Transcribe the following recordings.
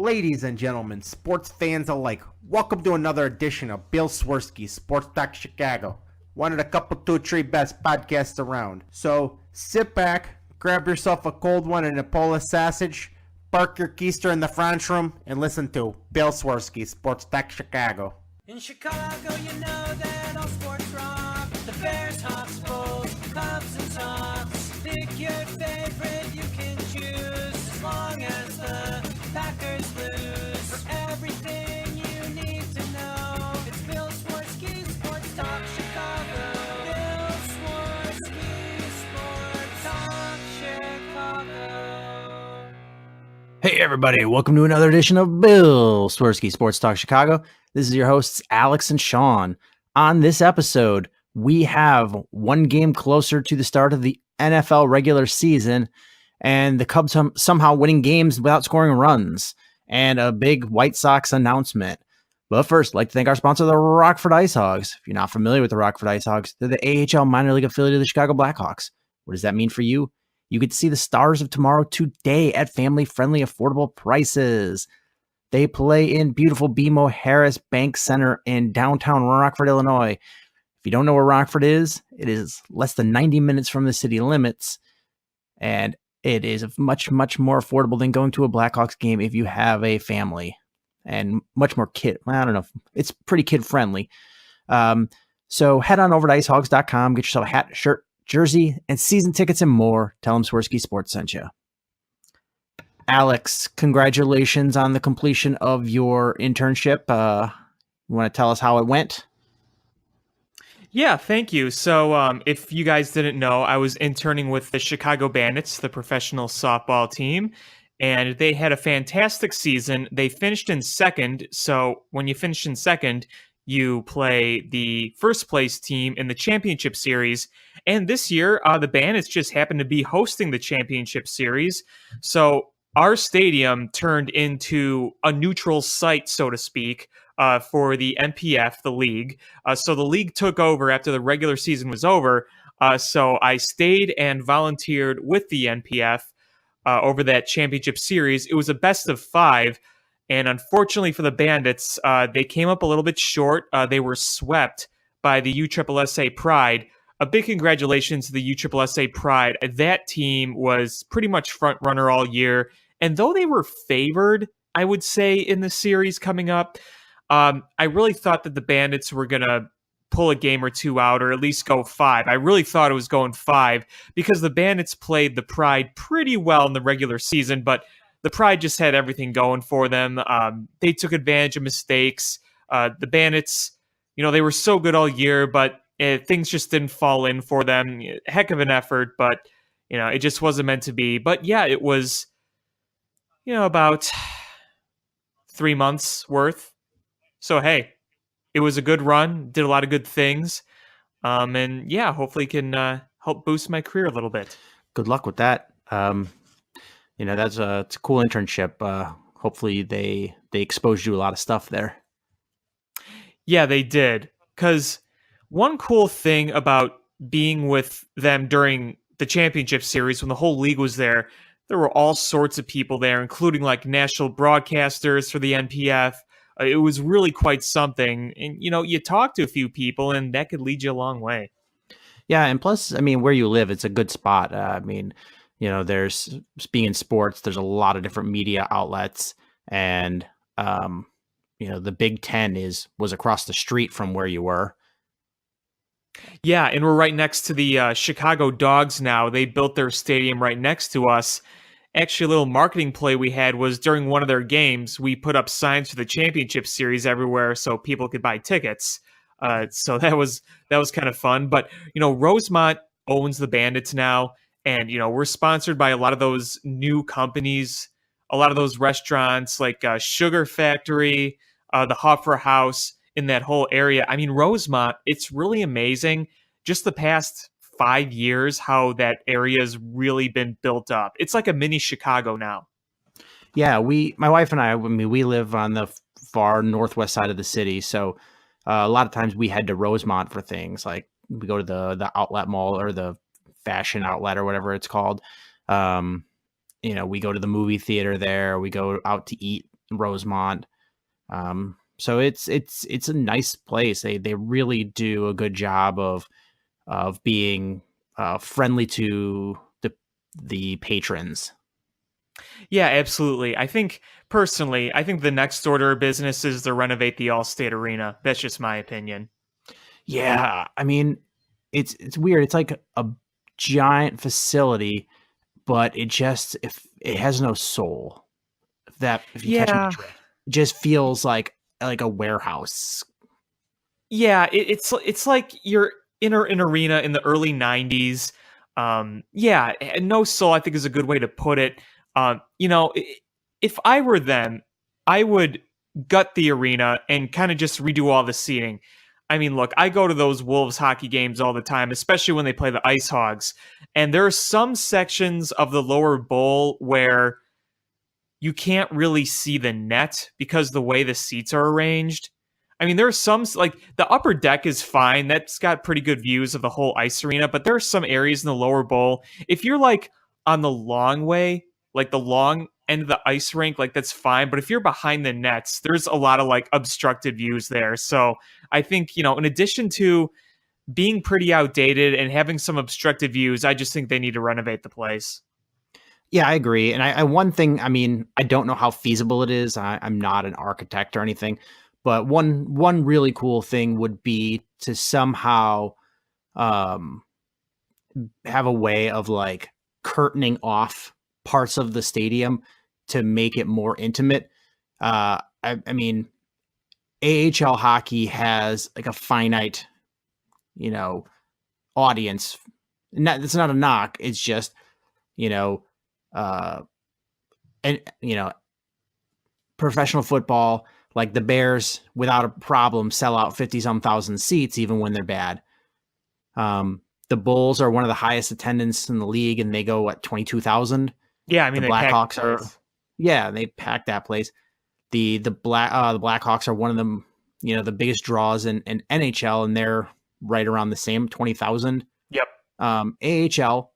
Ladies and gentlemen, sports fans alike, welcome to another edition of Bill Swerski Sports Talk Chicago, one of the couple, two, three best podcasts around. So sit back, grab yourself a cold one and a Polish sausage, park your keister in the French room, and listen to Bill Swerski Sports Talk Chicago. In Chicago, you know that all sports rock. The Bears, Hawks, Bulls, Cubs, and Sox. Pick your favorite, you can choose, as long as the Packers lose. For everything you need to know, it's Bill Swerski Sports Talk Chicago. Bill Swerski Sports Talk Chicago. Hey everybody, welcome to another edition of Bill Swerski Sports Talk Chicago. This is your hosts, Alex and Sean. On this episode, we have one game closer to the start of the NFL regular season, and the Cubs somehow winning games without scoring runs, and a big White Sox announcement. But first, I'd like to thank our sponsor, the Rockford Ice Hogs. If you're not familiar with the Rockford Ice Hogs, they're the AHL minor league affiliate of the Chicago Blackhawks. What does that mean for you? You get to see the stars of tomorrow today at family-friendly, affordable prices. They play in beautiful BMO Harris Bank Center in downtown Rockford, Illinois. If you don't know where Rockford is, it is less than 90 minutes from the city limits, and it is much, much more affordable than going to a Blackhawks game if you have a family, and much more I don't know, it's pretty kid-friendly. So head on over to icehogs.com, get yourself a hat, shirt, jersey, and season tickets and more. Tell them Swerski Sports sent you. Alex, congratulations on the completion of your internship. You want to tell us how it went? Yeah, thank you. So if you guys didn't know, I was interning with the Chicago Bandits, the professional softball team, and they had a fantastic season. They finished in second. So when you finish in second, you play the first place team in the championship series. And this year, the Bandits just happened to be hosting the championship series. So our stadium turned into a neutral site, so to speak, for the NPF, the league. So the league took over after the regular season was over. So I stayed and volunteered with the NPF over that championship series. It was a best of 5. And unfortunately for the Bandits, they came up a little bit short. They were swept by the USSSA Pride. A big congratulations to the USSSA Pride. That team was pretty much front runner all year. And though they were favored, I would say, in the series coming up, I really thought that the Bandits were going to pull a game or two out, or at least go 5. I really thought it was going 5 because the Bandits played the Pride pretty well in the regular season, but the Pride just had everything going for them. They took advantage of mistakes. The Bandits, they were so good all year, but things just didn't fall in for them. Heck of an effort, but, it just wasn't meant to be. But yeah, it was, about 3 months worth. So, hey, it was a good run, did a lot of good things. And yeah, hopefully can help boost my career a little bit. Good luck with that. It's a cool internship. Hopefully they exposed you to a lot of stuff there. Yeah, they did. Because one cool thing about being with them during the championship series, when the whole league was there were all sorts of people there, including like national broadcasters for the NPF. It was really quite something. And, you talk to a few people and that could lead you a long way. Yeah. And plus, where you live, it's a good spot. There's, being in sports, there's a lot of different media outlets, and, the Big Ten was across the street from where you were. Yeah, and we're right next to the Chicago Dogs now. They built their stadium right next to us. Actually, a little marketing play we had was during one of their games, we put up signs for the championship series everywhere so people could buy tickets. So that was kind of fun. But, Rosemont owns the Bandits now, and, we're sponsored by a lot of those new companies, a lot of those restaurants like Sugar Factory, the Hoffer House, in that whole area. Rosemont, it's really amazing. Just the past 5 years, how that area has really been built up. It's like a mini Chicago now. Yeah, my wife and I we live on the far northwest side of the city. So a lot of times we head to Rosemont for things. Like we go to the outlet mall or the fashion outlet or whatever it's called. We go to the movie theater there. We go out to eat Rosemont. So it's a nice place. They really do a good job of being friendly to the patrons. Yeah, absolutely. I think personally, I think the next order of business is to renovate the Allstate Arena. That's just my opinion. Yeah, I mean, it's weird. It's like a giant facility, but if it has no soul. If you catch my Yeah. drift, it just feels like a warehouse. Yeah, it's like you're in an arena in the early 90s. Yeah, and no soul, I think, is a good way to put it. If I were them, I would gut the arena and kind of just redo all the seating. I mean, look, I go to those Wolves hockey games all the time, especially when they play the Ice Hogs. And there are some sections of the lower bowl where you can't really see the net because the way the seats are arranged. I mean, there are some, like the upper deck is fine. That's got pretty good views of the whole ice arena, but there are some areas in the lower bowl. If you're like on the long way, like the long end of the ice rink, like that's fine. But if you're behind the nets, there's a lot of like obstructed views there. So I think, in addition to being pretty outdated and having some obstructed views, I just think they need to renovate the place. Yeah, I agree. And I one thing, I mean, I don't know how feasible it is. I'm not an architect or anything, but one really cool thing would be to somehow have a way of like curtaining off parts of the stadium to make it more intimate. I mean, AHL hockey has like a finite, audience. It's not a knock. It's just, and professional football, like the Bears, without a problem, sell out 50-some thousand seats, even when they're bad. The Bulls are one of the highest attendance in the league, and they go 22,000. Yeah, I mean, the Blackhawks they pack that place. The Blackhawks are one of them, the biggest draws in NHL, and they're right around the same 20,000. Yep. AHL,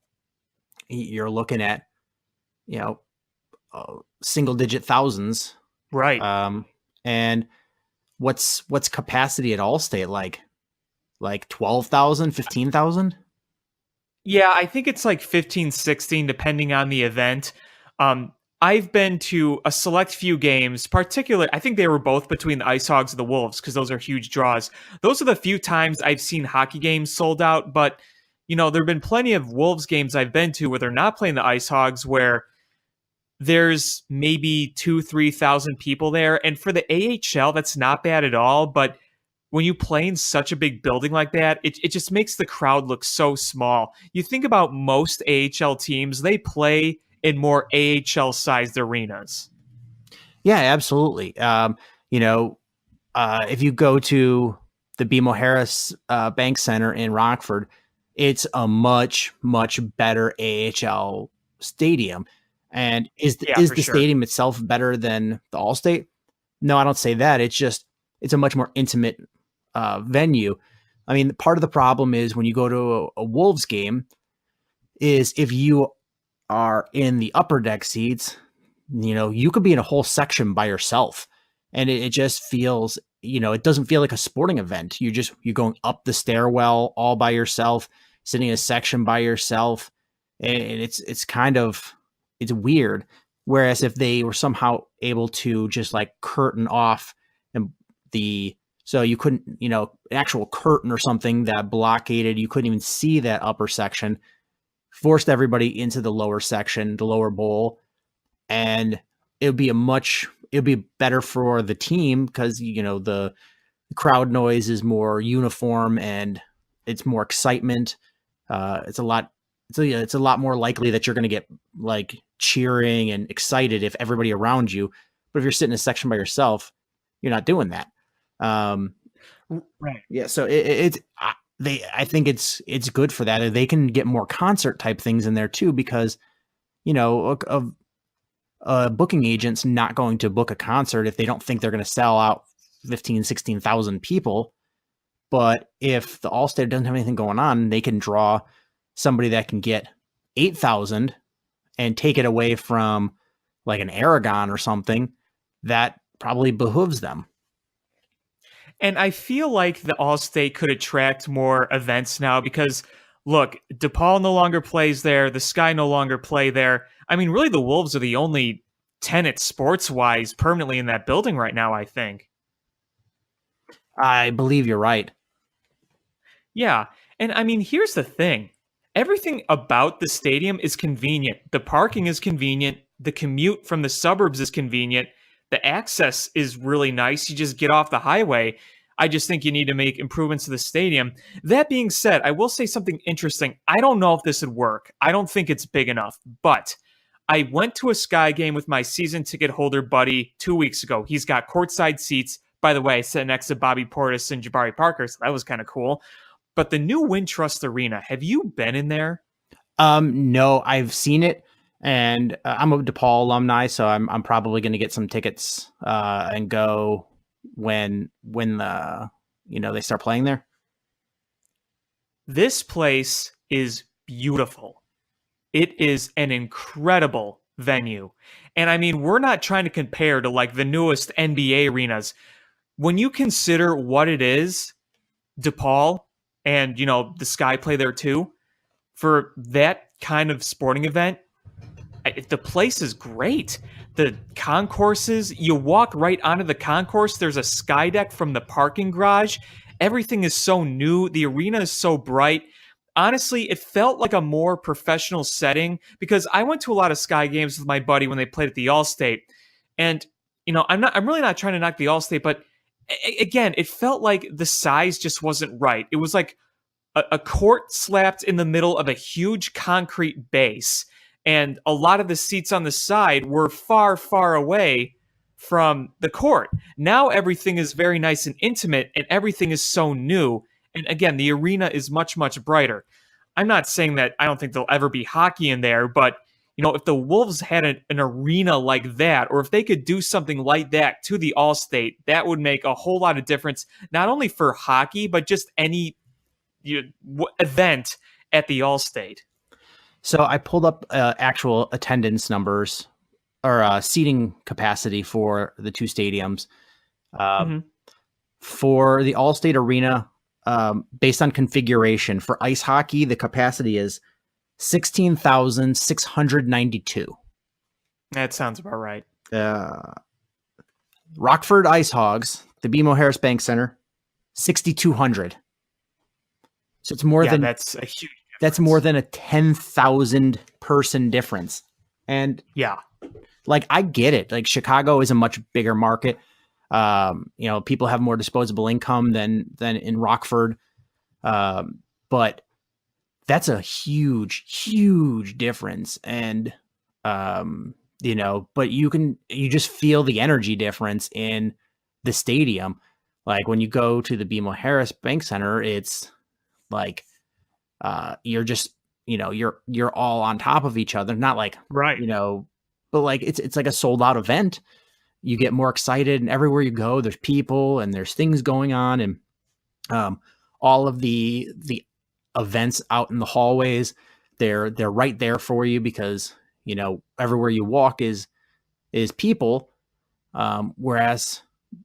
you're looking at single digit thousands, right? And what's capacity at Allstate like 12,000, 15,000? Yeah, I think it's like 15, 16, depending on the event. I've been to a select few games, particularly, I think they were both between the Ice Hogs and the Wolves, because those are huge draws. Those are the few times I've seen hockey games sold out, but, there have been plenty of Wolves games I've been to where they're not playing the Ice Hogs, where there's maybe 2,000-3,000 people there. And for the AHL, that's not bad at all, but when you play in such a big building like that, it just makes the crowd look so small. You think about most AHL teams, they play in more AHL-sized arenas. Yeah, absolutely. If you go to the BMO Harris Bank Center in Rockford, it's a much, much better AHL stadium. And is the stadium itself better than the Allstate? No, I don't say that. It's a much more intimate venue. I mean, part of the problem is when you go to a Wolves game is if you are in the upper deck seats, you could be in a whole section by yourself, and it just feels, it doesn't feel like a sporting event. You're going up the stairwell all by yourself, sitting in a section by yourself, and it's weird. Whereas if they were somehow able to just like curtain off so you couldn't, an actual curtain or something that blockaded, you couldn't even see that upper section, forced everybody into the lower section, the lower bowl, and it would be better for the team because, the crowd noise is more uniform and it's more excitement. It's a lot more likely that you're going to get like cheering and excited if everybody around you. But if you're sitting in a section by yourself, you're not doing that. Right. Yeah. So I think it's good for that. They can get more concert type things in there too, because, a booking agent's not going to book a concert if they don't think they're going to sell out 15, 16,000 people. But if the Allstate doesn't have anything going on, they can draw somebody that can get 8,000 and take it away from like an Aragon or something that probably behooves them. And I feel like the Allstate could attract more events now because, look, DePaul no longer plays there. The Sky no longer play there. I mean, really, the Wolves are the only tenant sports-wise permanently in that building right now, I think. I believe you're right. Yeah, and I mean, here's the thing. Everything about the stadium is convenient. The parking is convenient. The commute from the suburbs is convenient. The access is really nice. You just get off the highway. I just think you need to make improvements to the stadium. That being said, I will say something interesting. I don't know if this would work. I don't think it's big enough, but I went to a Sky game with my season ticket holder buddy 2 weeks ago. He's got courtside seats. By the way, I sat next to Bobby Portis and Jabari Parker, so that was kind of cool. But the new Wintrust Arena, have you been in there? No, I've seen it, and I'm a DePaul alumni, so I'm probably going to get some tickets and go when the they start playing there. This place is beautiful. It is an incredible venue. And I mean, we're not trying to compare to like the newest NBA arenas. When you consider what it is, DePaul and, the Sky play there too, for that kind of sporting event, the place is great. The concourses, you walk right onto the concourse. There's a sky deck from the parking garage. Everything is so new. The arena is so bright. Honestly, it felt like a more professional setting because I went to a lot of Sky games with my buddy when they played at the Allstate. And, I'm really not trying to knock the Allstate, but again, it felt like the size just wasn't right. It was like a court slapped in the middle of a huge concrete base. And a lot of the seats on the side were far, far away from the court. Now everything is very nice and intimate, and everything is so new. And again, the arena is much, much brighter. I'm not saying that I don't think there'll ever be hockey in there, but if the Wolves had an arena like that, or if they could do something like that to the Allstate, that would make a whole lot of difference, not only for hockey, but just any event at the Allstate. So I pulled up actual attendance numbers or seating capacity for the two stadiums. For the Allstate Arena, based on configuration, for ice hockey, the capacity is 16,692. That sounds about right. Rockford Ice Hogs, the BMO Harris Bank Center, 6,200. So it's more than that's a huge difference. That's more than a 10,000 person difference. And yeah, like I get it. Like Chicago is a much bigger market. People have more disposable income than in Rockford. But that's a huge, huge difference. And, but you just feel the energy difference in the stadium. Like when you go to the BMO Harris Bank Center, it's like, you're just, you're all on top of each other. Not like, right. But like, it's like a sold out event. You get more excited, and everywhere you go, there's people and there's things going on, and all of the events out in the hallways, they're right there for you because everywhere you walk is people. Whereas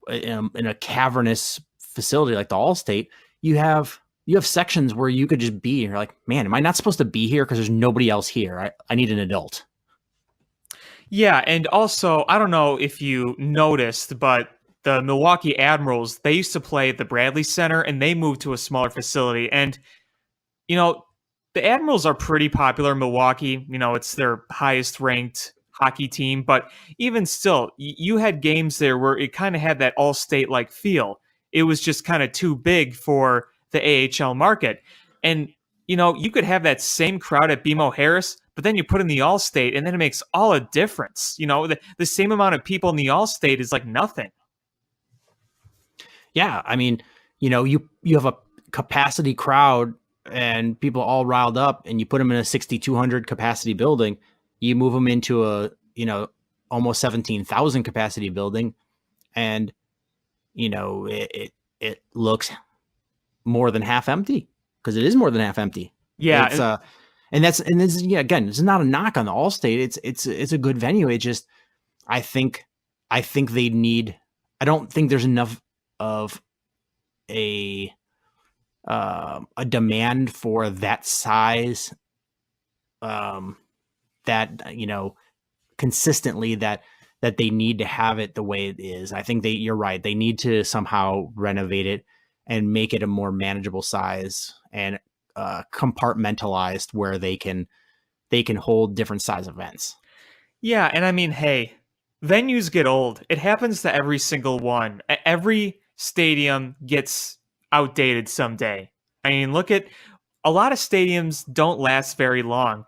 in a cavernous facility like the Allstate, you have sections where you could just be. You're like, man, am I not supposed to be here because there's nobody else here? I need an adult. Yeah, and also, I don't know if you noticed, but the Milwaukee Admirals, they used to play at the Bradley Center, and they moved to a smaller facility. And, the Admirals are pretty popular in Milwaukee. It's their highest-ranked hockey team. But even still, you had games there where it kind of had that all-state-like feel. It was just kind of too big for the AHL market. And, you could have that same crowd at BMO Harris, but then you put in the Allstate, and then it makes all a difference. The same amount of people in the Allstate is like nothing. Yeah, I mean, you have a capacity crowd and people all riled up, and you put them in a 6,200 capacity building. You move them into a almost 17,000 capacity building, and it looks more than half empty because it is more than half empty. Yeah, it's again, it's not a knock on the Allstate. It's a good venue. It just, I think I think they need. I don't think there's enough of a demand for that size. That consistently that they need to have it the way it is. I think you're right. They need to somehow renovate it and make it a more manageable size and compartmentalized where they can hold different size events. Yeah, and I mean, hey, venues get old. It happens to every single one. Every stadium gets outdated someday. I mean, look at a lot of stadiums don't last very long.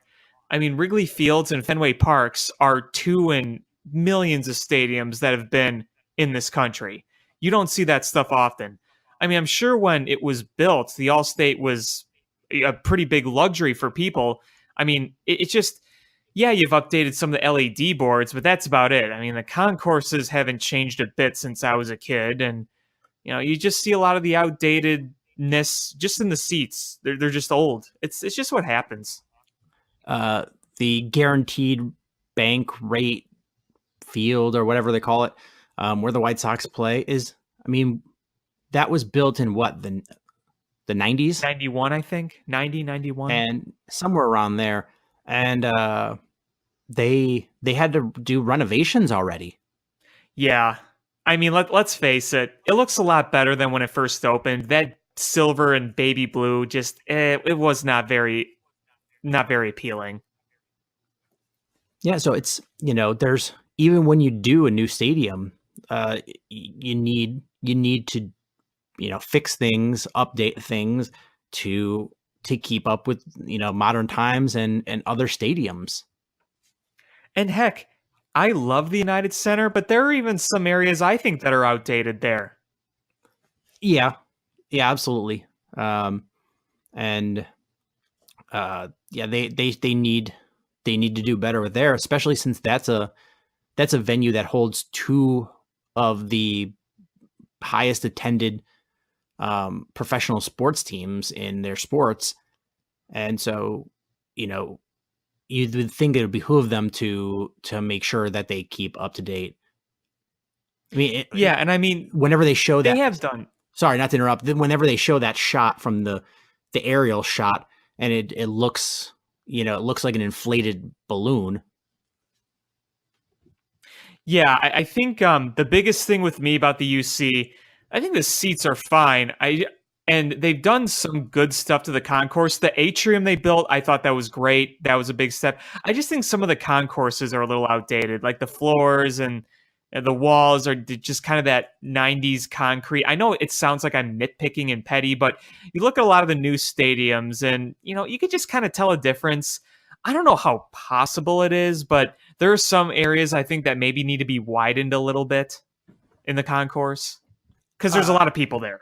I mean, Wrigley Fields and Fenway Parks are two in millions of stadiums that have been in this country. You don't see that stuff often. I mean, I'm sure when it was built, the Allstate was a pretty big luxury for people. I mean, it's just, yeah, you've updated some of the LED boards, but that's about it. I mean, the concourses haven't changed a bit since I was a kid. And, you just see a lot of the outdatedness just in the seats. They're just old. It's just what happens. The guaranteed bank rate field or whatever they call it, where the White Sox play is, I mean, that was built in what, the 90s? 91, I think. 90, 91. And somewhere around there. And they had to do renovations already. Yeah. I mean, let's face it. It looks a lot better than when it first opened. That silver and baby blue just, it was not very appealing. Yeah, so it's, there's, even when you do a new stadium, you need to, fix things, update things to keep up with, modern times and other stadiums. And heck, I love the United Center, but there are even some areas I think that are outdated there. Yeah, absolutely. Yeah, they need to do better with there, especially since that's a venue that holds two of the highest attended professional sports teams in their sports. And so, you would think it would behoove them to make sure that they keep up to date. I mean, and I mean, whenever they show that, they have done. Sorry, not to interrupt. Whenever they show that shot from the aerial shot, and it looks, it looks like an inflated balloon. Yeah, I think the biggest thing with me about the UC, I think the seats are fine. And they've done some good stuff to the concourse. The atrium they built, I thought that was great. That was a big step. I just think some of the concourses are a little outdated, like the floors and the walls are just kind of that 90s concrete. I know it sounds like I'm nitpicking and petty, but you look at a lot of the new stadiums and, you could just kind of tell a difference. I don't know how possible it is, but there are some areas I think that maybe need to be widened a little bit in the concourse because there's a lot of people there.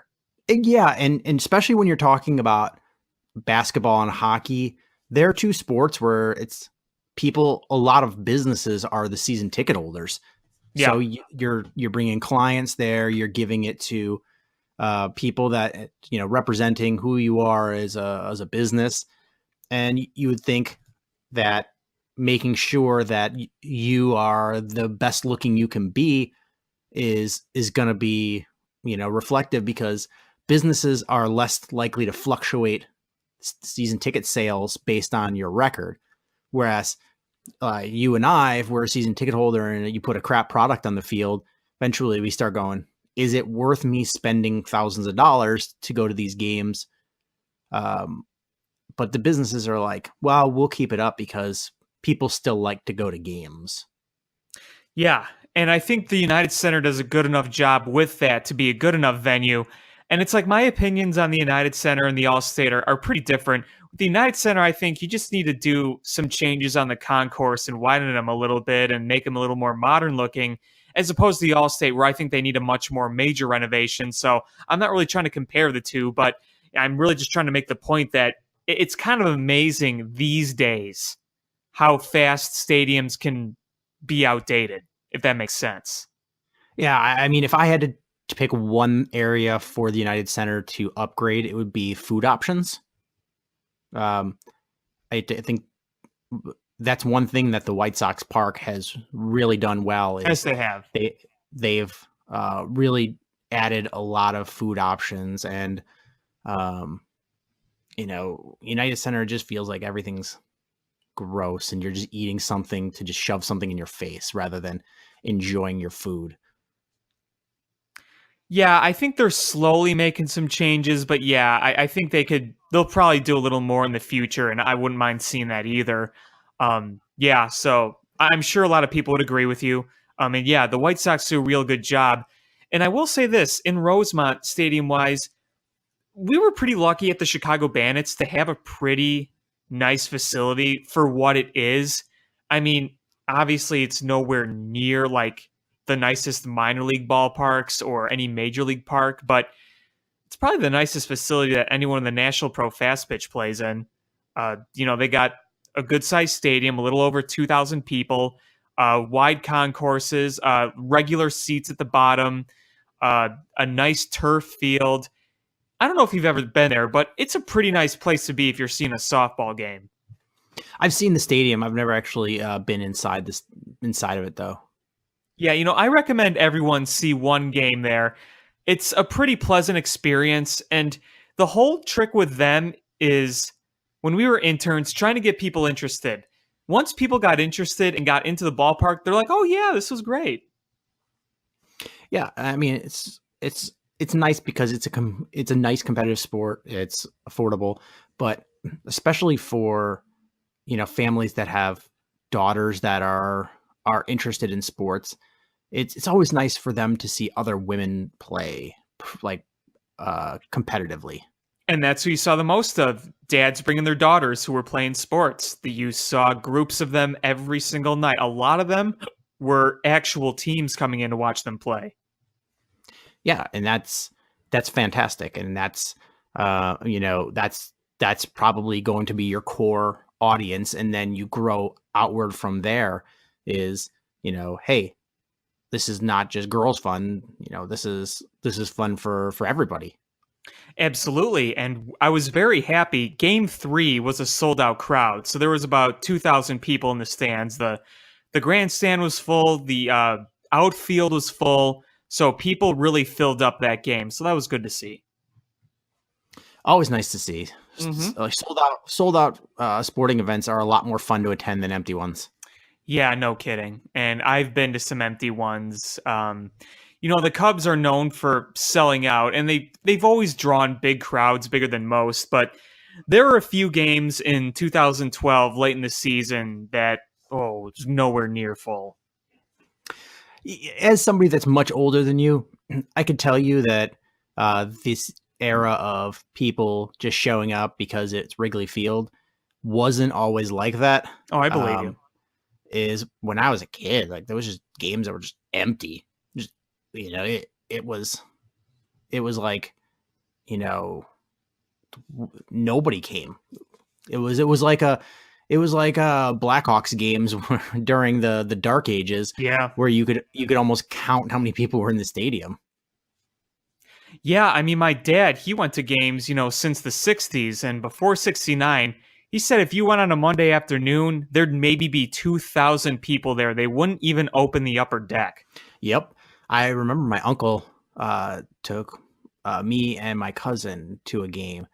Yeah, and especially when you're talking about basketball and hockey, they're two sports where it's people, a lot of businesses are the season ticket holders. Yeah. So you're bringing clients there, you're giving it to people that, representing who you are as a business. And you would think that making sure that you are the best looking you can be is going to be, reflective, because businesses are less likely to fluctuate season ticket sales based on your record. Whereas you and I, if we're a season ticket holder and you put a crap product on the field, eventually we start going, is it worth me spending thousands of dollars to go to these games? But the businesses are like, well, we'll keep it up because people still like to go to games. Yeah. And I think the United Center does a good enough job with that to be a good enough venue. And it's like my opinions on the United Center and the Allstate are pretty different. With the United Center, I think you just need to do some changes on the concourse and widen them a little bit and make them a little more modern looking, as opposed to the Allstate, where I think they need a much more major renovation. So I'm not really trying to compare the two, but I'm really just trying to make the point that it's kind of amazing these days how fast stadiums can be outdated, if that makes sense. Yeah, I mean, if I had to pick one area for the United Center to upgrade, it would be food options. I think that's one thing that the White Sox Park has really done well. Yes, they have. they've really added a lot of food options, and United Center just feels like everything's gross and you're just eating something to just shove something in your face rather than enjoying your food. Yeah, I think they're slowly making some changes, but yeah, I think they'll probably do a little more in the future, and I wouldn't mind seeing that either. Yeah, so I'm sure a lot of people would agree with you. And yeah, the White Sox do a real good job. And I will say this, in Rosemont, stadium-wise, we were pretty lucky at the Chicago Bandits to have a pretty nice facility for what it is. I mean, obviously it's nowhere near like the nicest minor league ballparks or any major league park, but it's probably the nicest facility that anyone in the National Pro Fast Pitch plays in. They got a good sized stadium, a little over 2,000 people, wide concourses, regular seats at the bottom, a nice turf field. I don't know if you've ever been there, but it's a pretty nice place to be if you're seeing a softball game. I've seen the stadium. I've never actually been inside of it though. Yeah, I recommend everyone see one game there. It's a pretty pleasant experience, and the whole trick with them is when we were interns trying to get people interested. Once people got interested and got into the ballpark, they're like, "Oh yeah, this was great." Yeah, I mean it's nice because it's a nice competitive sport. It's affordable, but especially for families that have daughters that are interested in sports, it's always nice for them to see other women play like competitively. And that's who you saw the most of. Dads bringing their daughters who were playing sports. You saw groups of them every single night. A lot of them were actual teams coming in to watch them play. Yeah, and that's fantastic, and that's that's probably going to be your core audience, and then you grow outward from there. Is hey, this is not just girls' fun. This is fun for everybody. Absolutely, and I was very happy. Game 3 was a sold-out crowd, so there was about 2,000 people in the stands. The grandstand was full. The outfield was full. So people really filled up that game. So that was good to see. Always nice to see. Mm-hmm. Sold out sporting events are a lot more fun to attend than empty ones. Yeah, no kidding. And I've been to some empty ones. The Cubs are known for selling out, and they've always drawn big crowds, bigger than most. But there were a few games in 2012, late in the season, that was nowhere near full. As somebody that's much older than you, I could tell you that this era of people just showing up because it's Wrigley Field wasn't always like that. Oh, I believe you. Is when I was a kid, like there was just games that were just empty. Just it was like nobody came. It was like Blackhawks games during the dark ages. Yeah, where you could almost count how many people were in the stadium. Yeah, I mean, my dad, he went to games, since the 60s, and before 69, he said if you went on a Monday afternoon, there'd maybe be 2,000 people there. They wouldn't even open the upper deck. Yep. I remember my uncle took me and my cousin to a game,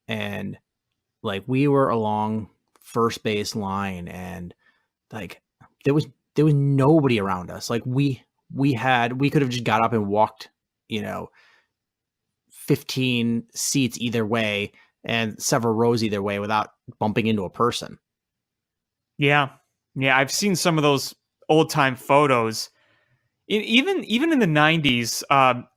and like we were along first base line, and like there was nobody around us. Like we could have just got up and walked 15 seats either way and several rows either way without bumping into a person. Yeah I've seen some of those old time photos. Even in the 90s,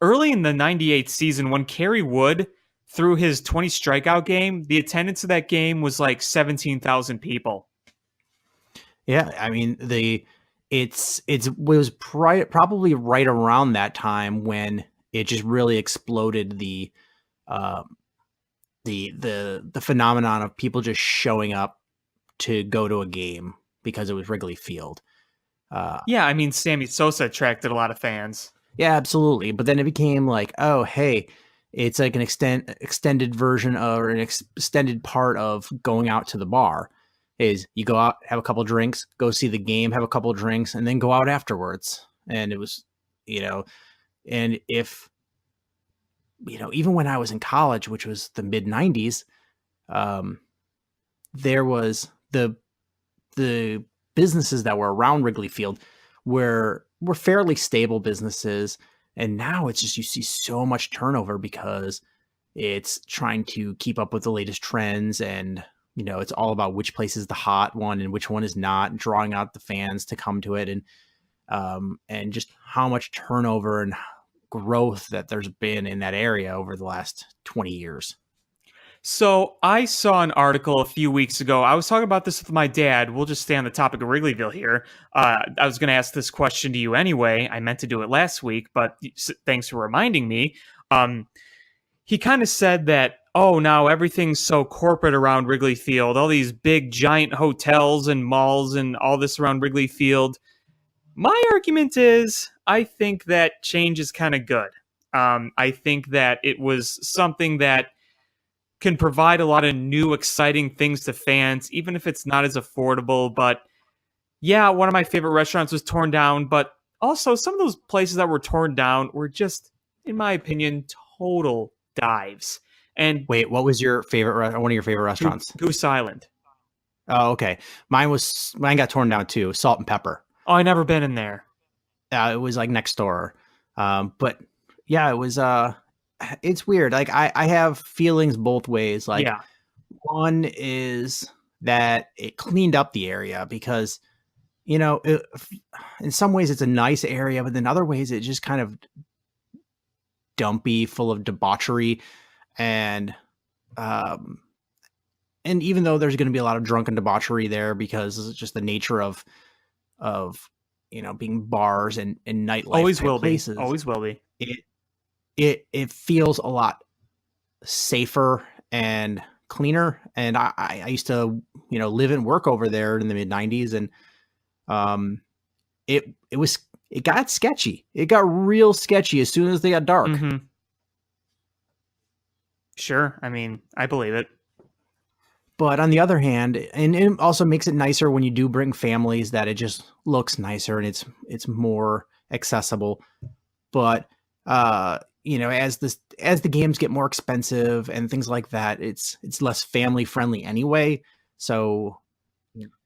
early in the 98 season, when Kerry Wood threw his 20 strikeout game, the attendance of that game was like 17,000 people. Yeah, I mean it was probably right around that time when it just really exploded the phenomenon of people just showing up to go to a game because it was Wrigley Field. Yeah, I mean, Sammy Sosa attracted a lot of fans. Yeah, absolutely. But then it became like, oh, hey, it's like an extended version or an extended part of going out to the bar. Is you go out, have a couple drinks, go see the game, have a couple drinks, and then go out afterwards. And it was and if, even when I was in college, which was the mid 90s, there was the businesses that were around Wrigley Field were fairly stable businesses. And now it's just, you see so much turnover because it's trying to keep up with the latest trends. And, it's all about which place is the hot one and which one is not, drawing out the fans to come to it. And just how much turnover and growth that there's been in that area over the last 20 years. So I saw an article a few weeks ago. I was talking about this with my dad. We'll just stay on the topic of Wrigleyville here. I was going to ask this question to you anyway. I meant to do it last week, but thanks for reminding me. He kind of said that, now everything's so corporate around Wrigley Field, all these big giant hotels and malls and all this around Wrigley Field. My argument is, I think that change is kind of good. I think that it was something that can provide a lot of new, exciting things to fans, even if it's not as affordable. But yeah, one of my favorite restaurants was torn down, but also some of those places that were torn down were just, in my opinion, total dives. And wait, what was your favorite, one of your favorite restaurants? Goose Island. Oh, okay. Mine got torn down too. Salt and Pepper. Oh, I never been in there. It was like next door. But yeah, it was, it's weird. Like I have feelings both ways. Like one is that it cleaned up the area because, in some ways it's a nice area, but in other ways it's just kind of dumpy, full of debauchery. And even though there's going to be a lot of drunken debauchery there because it's just the nature of being bars and nightlife always will places, be. Always will be. It feels a lot safer and cleaner. And I used to, live and work over there in the mid 90s. And it got sketchy. It got real sketchy as soon as they got dark. Mm-hmm. Sure. I mean, I believe it. But on the other hand, and it also makes it nicer when you do bring families, that it just looks nicer and it's more accessible. But as the games get more expensive and things like that, it's less family friendly anyway. So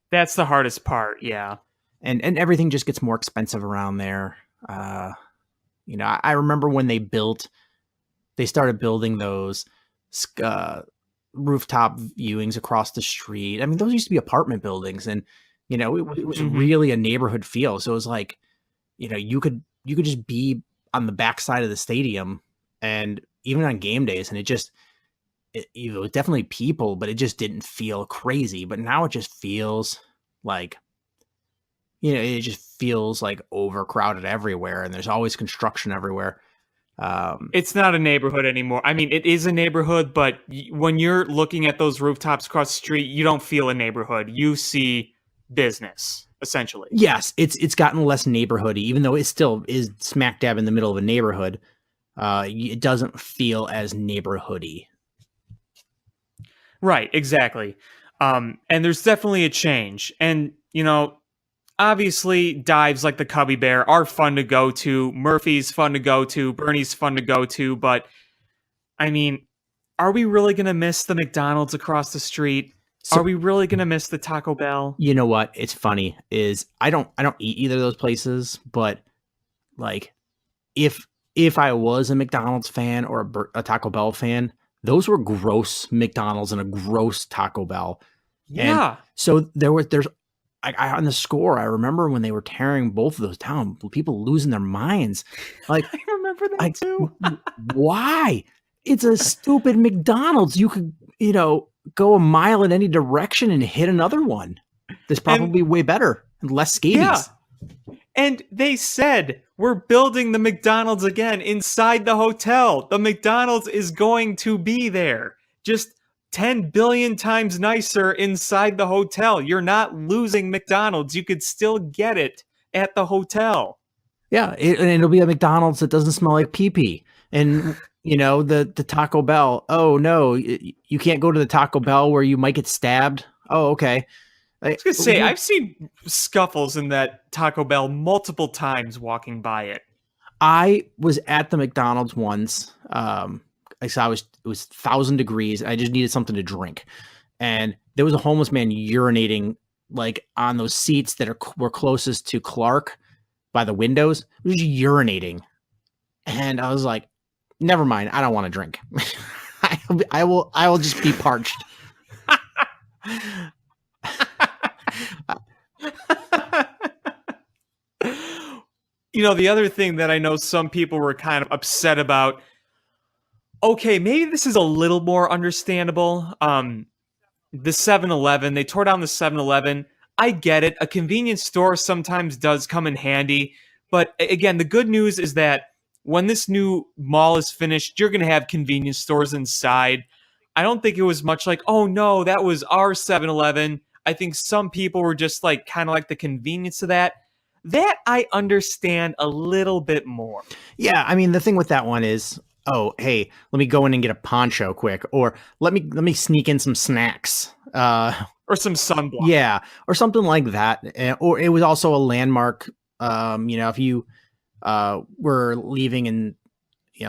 that's the hardest part. Yeah. And everything just gets more expensive around there. I remember when they started building those rooftop viewings across the street. I mean, those used to be apartment buildings, and it was really a neighborhood feel. So it was like, you could just be on the backside of the stadium, and even on game days, and it was definitely people, but it just didn't feel crazy. But now it just feels like, it just feels like overcrowded everywhere, and there's always construction everywhere. It's not a neighborhood anymore. I mean, it is a neighborhood, but when you're looking at those rooftops across the street, you don't feel a neighborhood. You see business, essentially. Yes, it's gotten less neighborhoody, even though it still is smack dab in the middle of a neighborhood. It doesn't feel as neighborhoody. Right, exactly. And there's definitely a change. And, obviously, dives like the Cubby Bear are fun to go to. Murphy's fun to go to. Bernie's fun to go to. But, I mean, are we really going to miss the McDonald's across the street? Are we really going to miss the Taco Bell? You know what? It's funny is I don't eat either of those places, but like if I was a McDonald's fan or a Taco Bell fan, those were gross McDonald's and a gross Taco Bell. Yeah. And so there's on the score, I remember when they were tearing both of those down, people losing their minds. Like, I remember that too. Why? It's a stupid McDonald's. You could, go a mile in any direction and hit another one. That's probably way better and less scabies. Yeah. And they said, we're building the McDonald's again inside the hotel. The McDonald's is going to be there. Just 10 billion times nicer inside the hotel. You're not losing McDonald's. You could still get it at the hotel. Yeah, and it'll be a McDonald's that doesn't smell like pee-pee. And, the Taco Bell. Oh, no, you can't go to the Taco Bell where you might get stabbed. Oh, okay. I was going to say, I've seen scuffles in that Taco Bell multiple times walking by it. I was at the McDonald's once. I saw it was 1,000 degrees. I just needed something to drink, and there was a homeless man urinating like on those seats that were closest to Clark by the windows. He was urinating, and I was like, "Never mind. I don't want to drink. I will just be parched." You know, the other thing that I know some people were kind of upset about, okay, maybe this is a little more understandable. The 7-Eleven, they tore down the 7-Eleven. I get it. A convenience store sometimes does come in handy. But again, the good news is that when this new mall is finished, you're going to have convenience stores inside. I don't think it was much like, oh no, that was our 7-Eleven. I think some people were just like kind of like the convenience of that. That I understand a little bit more. Yeah, I mean, the thing with that one is, oh, hey, let me go in and get a poncho quick, or let me sneak in some snacks, or some sunblock. Yeah, or something like that. Or it was also a landmark. If you were leaving and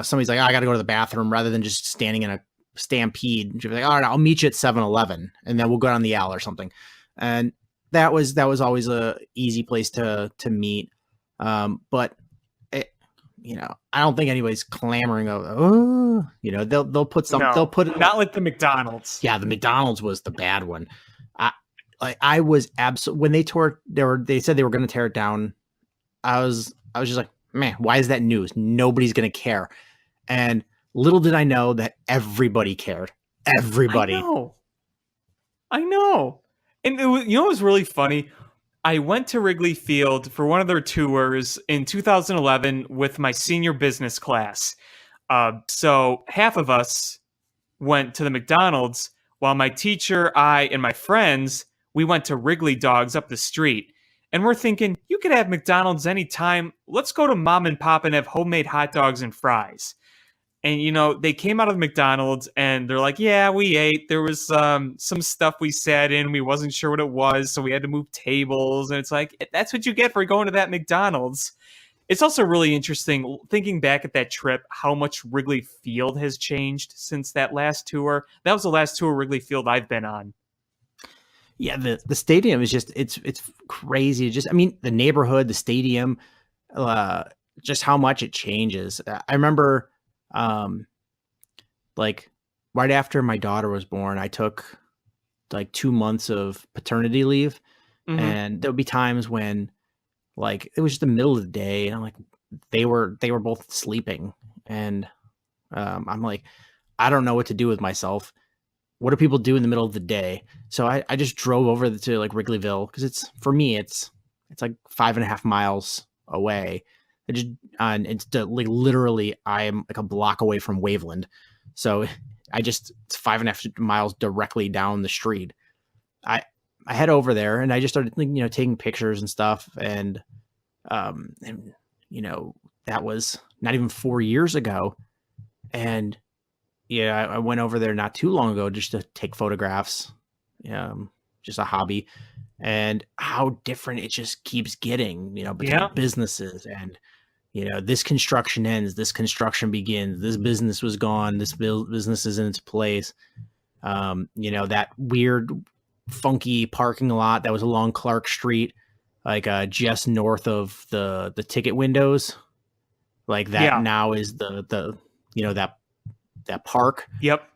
somebody's like, oh, I got to go to the bathroom, rather than just standing in a stampede, you're like, all right, I'll meet you at 7-Eleven, and then we'll go down the aisle or something. And that was always a easy place to meet. But I don't think anybody's clamoring over, they'll put some, No, they'll put it, not like the McDonald's. Yeah, the McDonald's was the bad one. I was when they said they were going to tear it down. I was just like, man, why is that news? Nobody's going to care. And little did I know that everybody cared. Everybody. I know. And it was really funny. I went to Wrigley Field for one of their tours in 2011 with my senior business class. So half of us went to the McDonald's, while my teacher, I, and my friends, we went to Wrigley Dogs up the street. And we're thinking, you could have McDonald's anytime. Let's go to Mom and Pop and have homemade hot dogs and fries. And, they came out of McDonald's and they're like, yeah, we ate. There was some stuff we sat in. We wasn't sure what it was, so we had to move tables. And it's like, that's what you get for going to that McDonald's. It's also really interesting, thinking back at that trip, how much Wrigley Field has changed since that last tour. That was the last tour Wrigley Field I've been on. Yeah, the stadium is just, it's crazy. The neighborhood, the stadium, just how much it changes. I remember... right after my daughter was born, I took like 2 months of paternity leave. Mm-hmm. And there'll be times when it was just the middle of the day and I'm like, they were both sleeping. And, I'm like, I don't know what to do with myself. What do people do in the middle of the day? So I just drove over to Wrigleyville, because it's like 5.5 miles away. It's literally, I'm like a block away from Waveland. So it's 5.5 miles directly down the street. I head over there and I just started, taking pictures and stuff. And that was not even 4 years ago. And I went over there not too long ago just to take photographs, just a hobby, and how different it just keeps getting, between businesses and, this construction ends, this construction begins, this business was gone, this business is in its place. That weird, funky parking lot that was along Clark Street, just north of the ticket windows, now is the that park. Yep.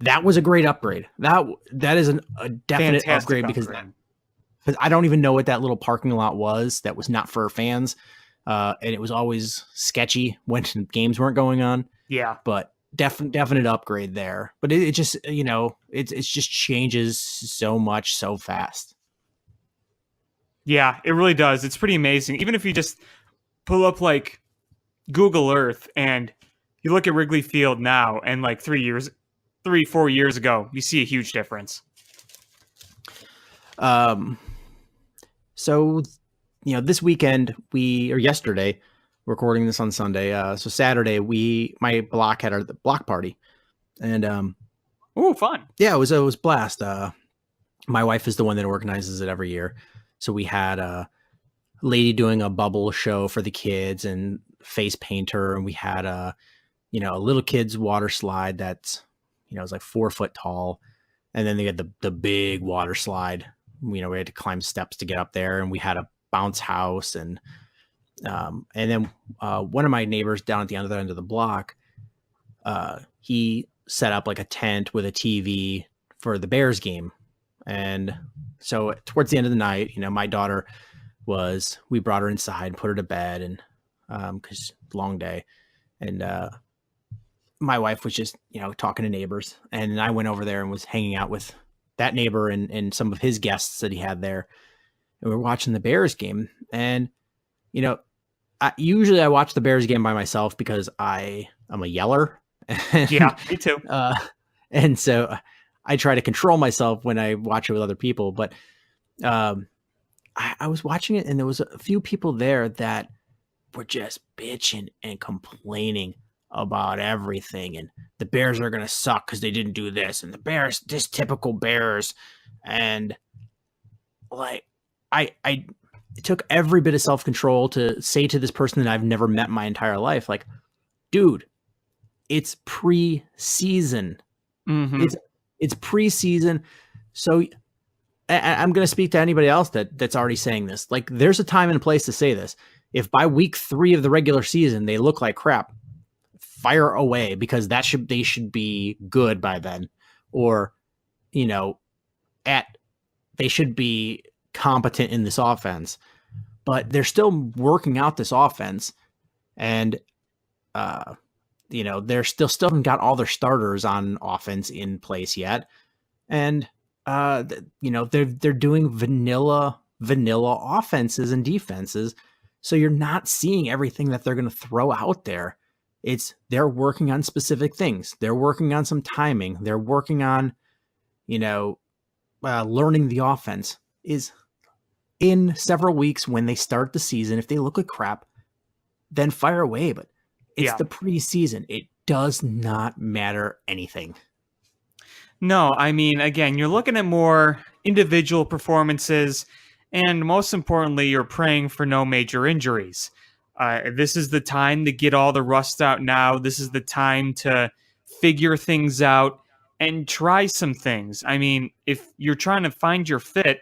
That was a great upgrade. That is a definite upgrade because I don't even know what that little parking lot was. That was not for fans. And it was always sketchy when games weren't going on. Yeah. But definite upgrade there. But it just, it just changes so much so fast. Yeah, it really does. It's pretty amazing. Even if you just pull up Google Earth and you look at Wrigley Field now and 4 years ago, you see a huge difference. So, this weekend yesterday, recording this on Sunday. So Saturday, my block had our block party, and fun. Yeah, it was blast. My wife is the one that organizes it every year. So we had a lady doing a bubble show for the kids, and face painter, and we had a little kid's water slide that's, it was like 4 foot tall. And then they had the big water slide. We had to climb steps to get up there, and we had a bounce house. And then one of my neighbors down at the other end of the block, he set up like a tent with a TV for the Bears game. And so towards the end of the night, my daughter we brought her inside, put her to bed, and cause long day. And, my wife was just, talking to neighbors, and I went over there and was hanging out with that neighbor and some of his guests that he had there. And we were watching the Bears game. And, usually I watch the Bears game by myself because I'm a yeller. Yeah, me too. And so I try to control myself when I watch it with other people. But I was watching it, and there was a few people there that were just bitching and complaining about everything, and the Bears are going to suck because they didn't do this, and the Bears, this typical Bears. And like, I took every bit of self-control to say to this person that I've never met in my entire life, like, dude, it's preseason. Mm-hmm. It's preseason. So I'm going to speak to anybody else that's already saying this. Like, there's a time and a place to say this. If by week 3 of the regular season, they look like crap, fire away, because they should be good by then, or they should be competent in this offense. But they're still working out this offense, and they're still haven't got all their starters on offense in place yet, and they're doing vanilla offenses and defenses, so you're not seeing everything that they're going to throw out there. They're working on specific things. They're working on some timing. They're working on, learning the offense. Is in several weeks when they start the season, if they look like crap, then fire away. But it's the preseason. It does not matter anything. No, I mean, again, you're looking at more individual performances, and most importantly, you're praying for no major injuries. This is the time to get all the rust out now. This is the time to figure things out and try some things. I mean, if you're trying to find your fit,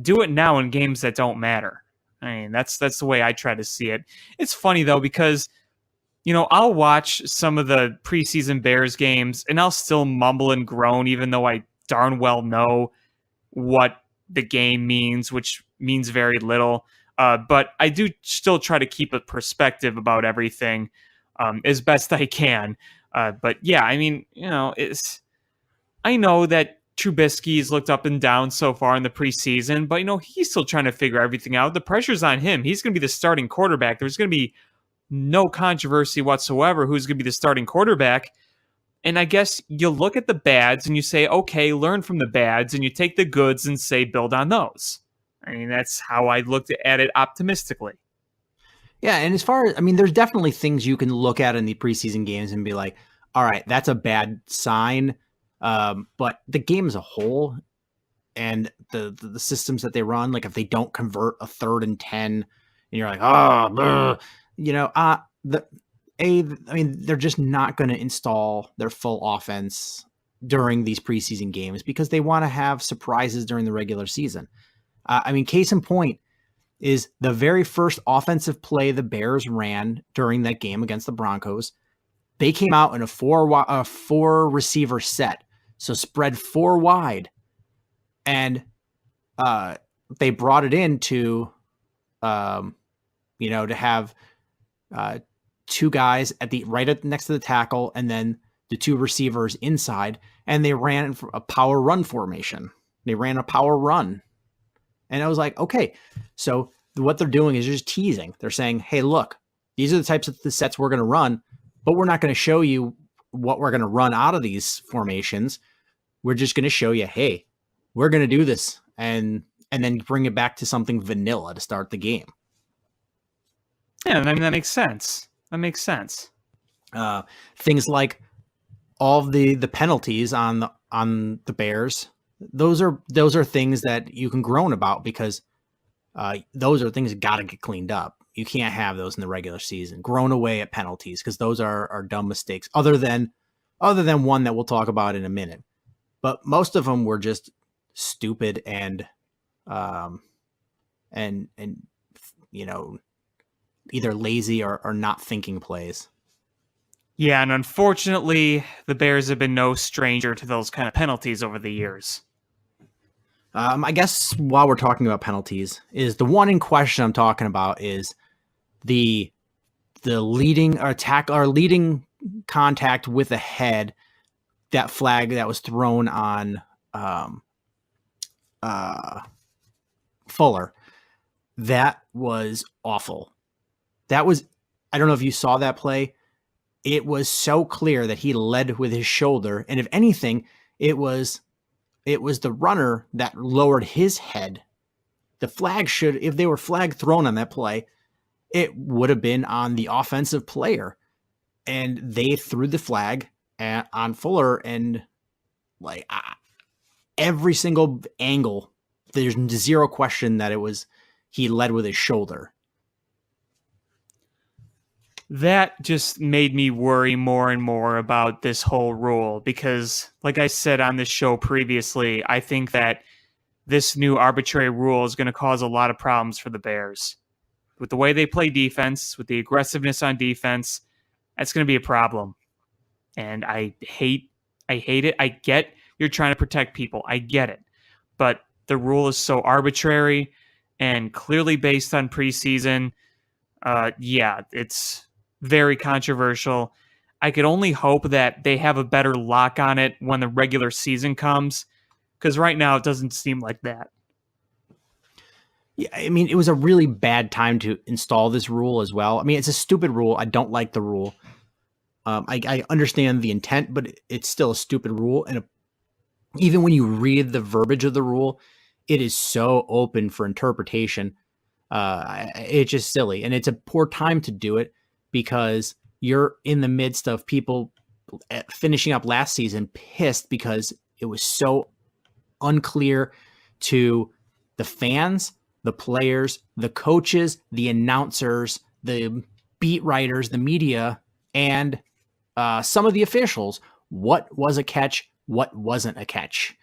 do it now in games that don't matter. I mean, that's the way I try to see it. It's funny, though, because, I'll watch some of the preseason Bears games, and I'll still mumble and groan, even though I darn well know what the game means, which means very little. But I do still try to keep a perspective about everything as best I can. But yeah, I mean, I know that Trubisky's looked up and down so far in the preseason, but he's still trying to figure everything out. The pressure's on him. He's going to be the starting quarterback. There's going to be no controversy whatsoever who's going to be the starting quarterback. And I guess you look at the bads and you say, okay, learn from the bads, and you take the goods and say, build on those. I mean, that's how I looked at it optimistically. Yeah, and as far as, there's definitely things you can look at in the preseason games and be like, all right, that's a bad sign. But the game as a whole, and the systems that they run, like if they don't convert a 3rd and 10, and you're like, oh, they're just not going to install their full offense during these preseason games because they want to have surprises during the regular season. Case in point is the very first offensive play the Bears ran during that game against the Broncos. They came out in a four receiver set, so spread 4 wide, and they brought it in to have 2 guys next to the tackle, and then the 2 receivers inside, and they ran a power run formation. They ran a power run. And I was like, okay, so what they're doing is just teasing. They're saying, hey, look, these are the types of the sets we're going to run, but we're not going to show you what we're going to run out of these formations. We're just going to show you, hey, we're going to do this, and then bring it back to something vanilla to start the game. Yeah, that makes sense. Things like all of the penalties on the Bears. Those are things that you can groan about because those are things that got to get cleaned up. You can't have those in the regular season. Grown away at penalties, because those are dumb mistakes. Other than one that we'll talk about in a minute, but most of them were just stupid and either lazy or not thinking plays. Yeah, and unfortunately, the Bears have been no stranger to those kind of penalties over the years. I guess while we're talking about penalties, is the one in question I'm talking about is the leading contact with the head, that flag that was thrown on Fuller. That was awful. I don't know if you saw that play. It was so clear that he led with his shoulder, and if anything, it was the runner that lowered his head. The flag if they were flag thrown on that play, it would have been on the offensive player, and they threw the flag on Fuller, and like every single angle, there's zero question that he led with his shoulder. That just made me worry more and more about this whole rule because, like I said on this show previously, I think that this new arbitrary rule is going to cause a lot of problems for the Bears. With the way they play defense, with the aggressiveness on defense, that's going to be a problem. And I hate it. I get you're trying to protect people. I get it. But the rule is so arbitrary and clearly based on preseason. It's very controversial. I could only hope that they have a better lock on it when the regular season comes, because right now it doesn't seem like that. Yeah, I mean, it was a really bad time to install this rule as well. I mean, it's a stupid rule. I don't like the rule. I understand the intent, but it's still a stupid rule. And even when you read the verbiage of the rule, it is so open for interpretation. It's just silly. And it's a poor time to do it because you're in the midst of people finishing up last season pissed because it was so unclear to the fans, the players, the coaches, the announcers, the beat writers, the media, and some of the officials. What was a catch? What wasn't a catch?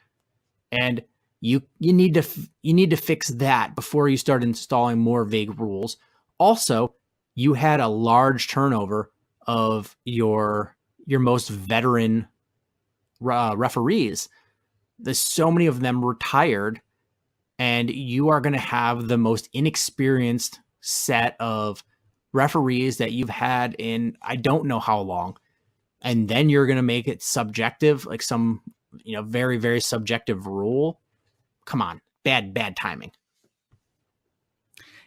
And you need to fix that before you start installing more vague rules. Also, you had a large turnover of your most veteran referees. There's so many of them retired, and you are going to have the most inexperienced set of referees that you've had in I don't know how long. And then you're going to make it subjective, like some very, very subjective rule. Come on, bad timing.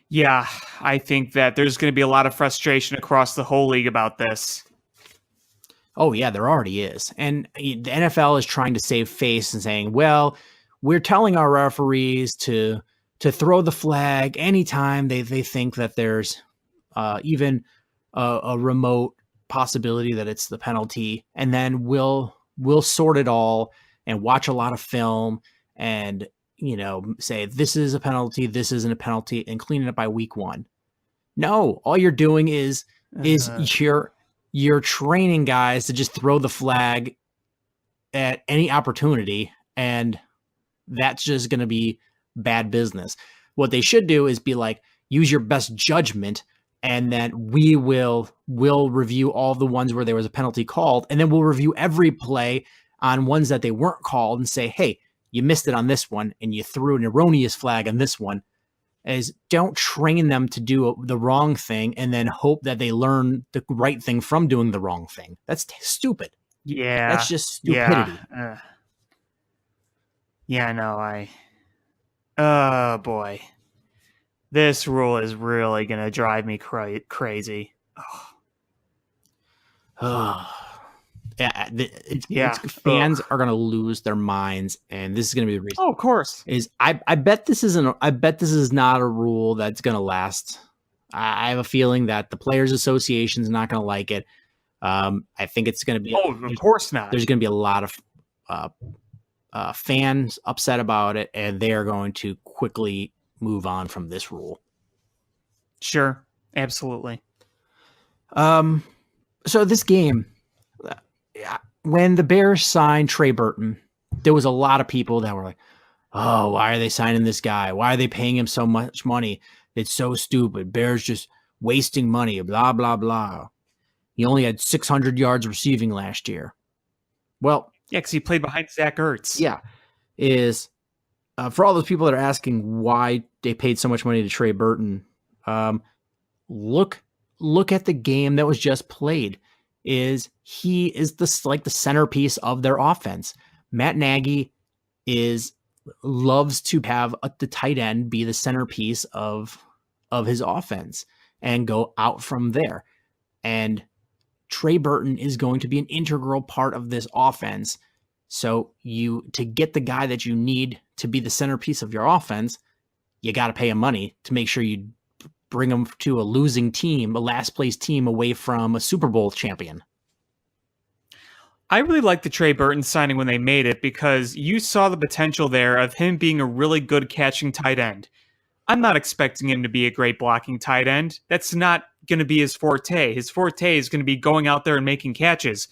Yeah, I think that there's going to be a lot of frustration across the whole league about this. Oh, yeah, there already is. And the NFL is trying to save face and saying, well, we're telling our referees to throw the flag anytime they think that there's even a remote possibility that it's the penalty. And then we'll sort it all and watch a lot of film and say this is a penalty, this isn't a penalty, and clean it up by week 1. No, all you're doing is you're training guys to just throw the flag at any opportunity, and that's just going to be bad business. What they should do is be like, use your best judgment, and then we'll review all the ones where there was a penalty called, and then we'll review every play on ones that they weren't called and say, hey, you missed it on this one, and you threw an erroneous flag on this one. Is don't train them to do the wrong thing and then hope that they learn the right thing from doing the wrong thing. That's stupid. Yeah. That's just stupidity. Oh, boy. This rule is really going to drive me crazy. Oh. Fans are going to lose their minds, and this is going to be the reason. Oh, of course. I bet this is not a rule that's going to last. I have a feeling that the Players Association is not going to like it. I think it's going to be. Oh, of course not. There's going to be a lot of fans upset about it, and they are going to quickly move on from this rule. Sure. Absolutely. So this game, when the Bears signed Trey Burton, there was a lot of people that were like, oh, why are they signing this guy? Why are they paying him so much money? It's so stupid. Bears just wasting money, blah, blah, blah. He only had 600 yards receiving last year. Well, Yeah, because he played behind Zach Ertz. yeah, is for all those people that are asking why they paid so much money to Trey Burton, look at the game that was just played. He is the centerpiece of their offense. Matt Nagy loves to have the tight end be the centerpiece of his offense and go out from there. And Trey Burton is going to be an integral part of this offense. So to get the guy that you need to be the centerpiece of your offense, you got to pay him money to make sure you bring him to a losing team, a last place team away from a Super Bowl champion. I really liked the Trey Burton signing when they made it because you saw the potential there of him being a really good catching tight end. I'm not expecting him to be a great blocking tight end. That's not going to be his forte. His forte is going to be going out there and making catches.